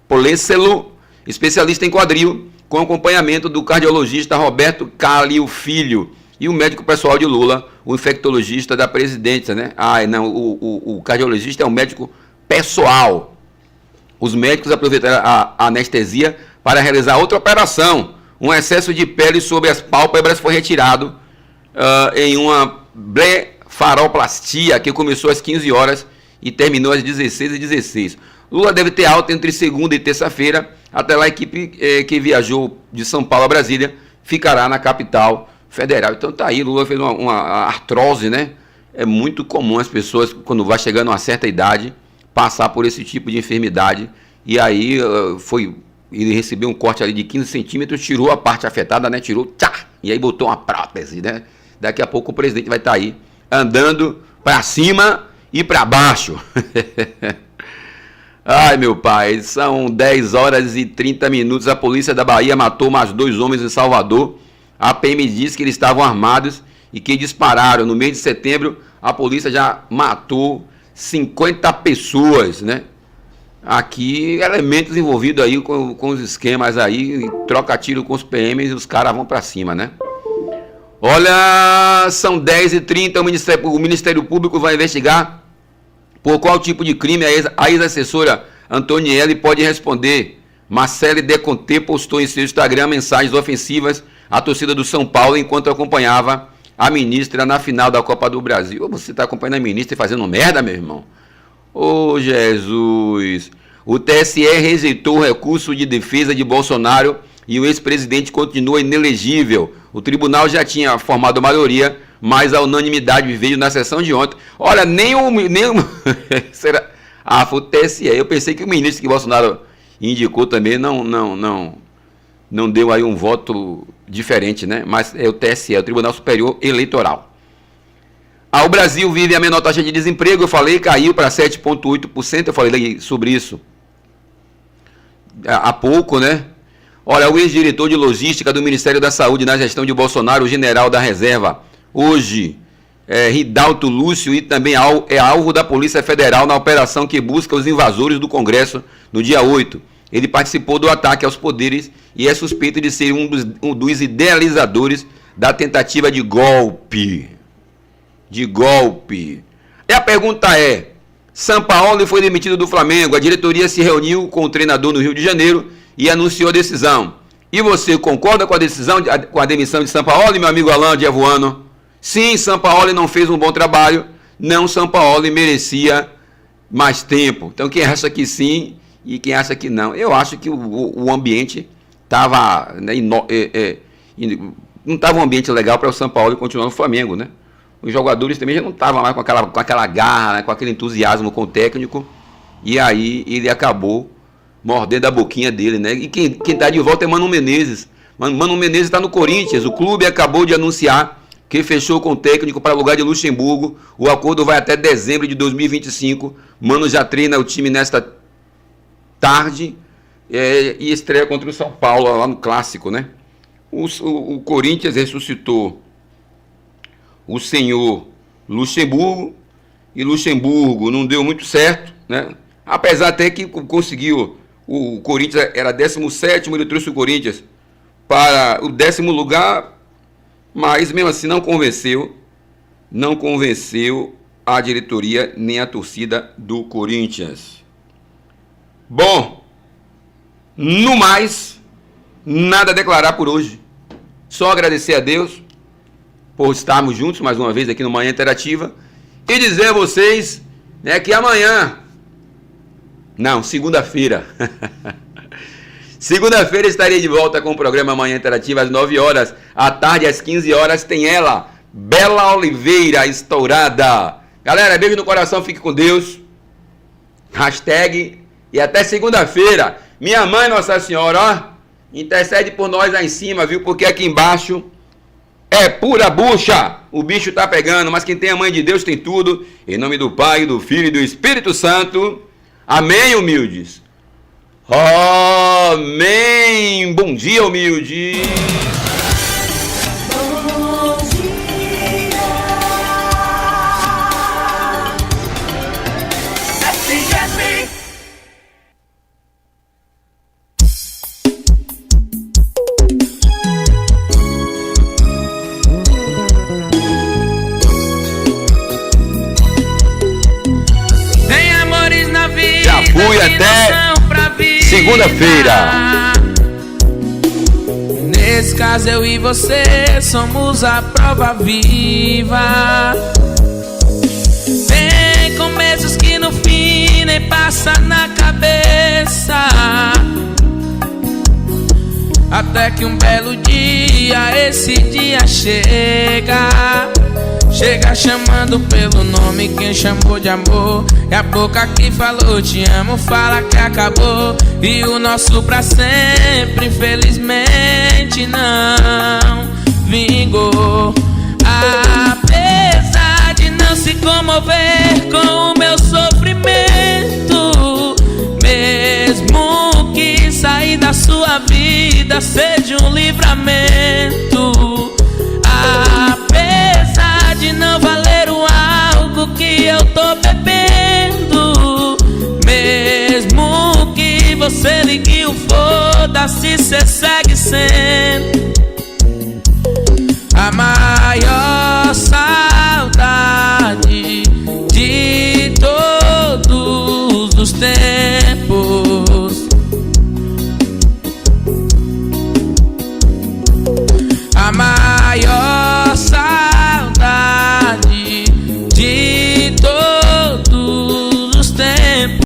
Poleselo, especialista em quadril, com acompanhamento do cardiologista Roberto Calil Filho e o médico pessoal de Lula, o infectologista da Presidência, né? O cardiologista é um médico pessoal. Os médicos aproveitaram a anestesia para realizar outra operação. Um excesso de pele sobre as pálpebras foi retirado em uma blefaroplastia que começou às 15 horas e terminou às 16h16. Lula deve ter alta entre segunda e terça-feira. Até lá, a equipe que viajou de São Paulo a Brasília ficará na capital federal. Então tá aí, Lula fez uma artrose, né? É muito comum as pessoas, quando vai chegando a uma certa idade, passar por esse tipo de enfermidade. E aí ele recebeu um corte ali de 15 centímetros, tirou a parte afetada, né? Tirou, e aí botou uma prótese, né? Daqui a pouco o presidente vai estar aí andando para cima e para baixo. Ai, meu pai, são 10h30. A polícia da Bahia matou mais 2 homens em Salvador. A PM diz que eles estavam armados e que dispararam. No mês de setembro, a polícia já matou 50 pessoas, né? Aqui, elementos envolvidos aí com os esquemas aí, troca tiro com os PMs e os caras vão pra cima, né? Olha, são 10h30, o Ministério Público vai investigar por qual tipo de crime a ex-assessora Antonielli pode responder. Marcele Deconté postou em seu Instagram mensagens ofensivas à torcida do São Paulo enquanto acompanhava a ministra na final da Copa do Brasil. Você está acompanhando a ministra e fazendo merda, meu irmão? Ô, Jesus! O TSE rejeitou o recurso de defesa de Bolsonaro e o ex-presidente continua inelegível. O tribunal já tinha formado a maioria, mas a unanimidade veio na sessão de ontem. Olha, nem o será? Foi o TSE. Eu pensei que o ministro que Bolsonaro indicou também não deu aí um voto diferente, né? Mas é o TSE, o Tribunal Superior Eleitoral. O Brasil vive a menor taxa de desemprego, eu falei, caiu para 7,8%, eu falei sobre isso há pouco, né? Olha, o ex-diretor de logística do Ministério da Saúde na gestão de Bolsonaro, o general da reserva, hoje, Ridalto Lúcio, e também é alvo da Polícia Federal na operação que busca os invasores do Congresso no dia 8. Ele participou do ataque aos poderes e é suspeito de ser um dos idealizadores da tentativa de golpe. E a pergunta é: Sampaoli foi demitido do Flamengo, a diretoria se reuniu com o treinador no Rio de Janeiro e anunciou a decisão. E você concorda com a decisão, com a demissão de Sampaoli, meu amigo Alain de Avuano? Sim, Sampaoli não fez um bom trabalho, não, Sampaoli merecia mais tempo. Então quem acha que sim e quem acha que não? Eu acho que o ambiente estava, né, não estava um ambiente legal para o Sampaoli continuar no Flamengo, né? Os jogadores também já não estavam mais com aquela garra, né, com aquele entusiasmo com o técnico, e aí ele acabou mordendo a boquinha dele, né? E quem está de volta é Mano Menezes. Mano Menezes está no Corinthians. O clube acabou de anunciar que fechou com o técnico para o lugar de Luxemburgo. O acordo vai até dezembro de 2025. Mano já treina o time nesta tarde e estreia contra o São Paulo lá no Clássico, né? O Corinthians ressuscitou o senhor Luxemburgo, e Luxemburgo não deu muito certo, né? Apesar até que conseguiu, o Corinthians era 17º, ele trouxe o Corinthians para o 10º lugar, mas mesmo assim não convenceu a diretoria nem a torcida do Corinthians. Bom, no mais, nada a declarar por hoje, só agradecer a Deus por estarmos juntos mais uma vez aqui no Manhã Interativa e dizer a vocês, né, que amanhã, segunda-feira, segunda-feira estarei de volta com o programa Manhã Interativa às 9 horas, à tarde às 15 horas tem ela, Bela Oliveira Estourada. Galera, beijo no coração, fique com Deus, hashtag, e até segunda-feira. Minha mãe Nossa Senhora, ó, intercede por nós lá em cima, viu, porque aqui embaixo é pura bucha, o bicho tá pegando, mas quem tem a mãe de Deus tem tudo. Em nome do Pai, do Filho e do Espírito Santo. Amém, humildes? Amém. Bom dia, humilde. Fui até segunda-feira. Nesse caso eu e você somos a prova viva. Tem começos que no fim nem passa na cabeça, até que um belo dia, esse dia chega. Chega chamando pelo nome, quem chamou de amor. E a boca que falou te amo, fala que acabou. E o nosso pra sempre, infelizmente, não vingou. Apesar de não se comover com o meu sofrimento, mesmo que sair da sua vida seja um livramento, apesar de não valer o álcool que eu tô bebendo, mesmo que você ligue o foda-se, cê segue sendo amado.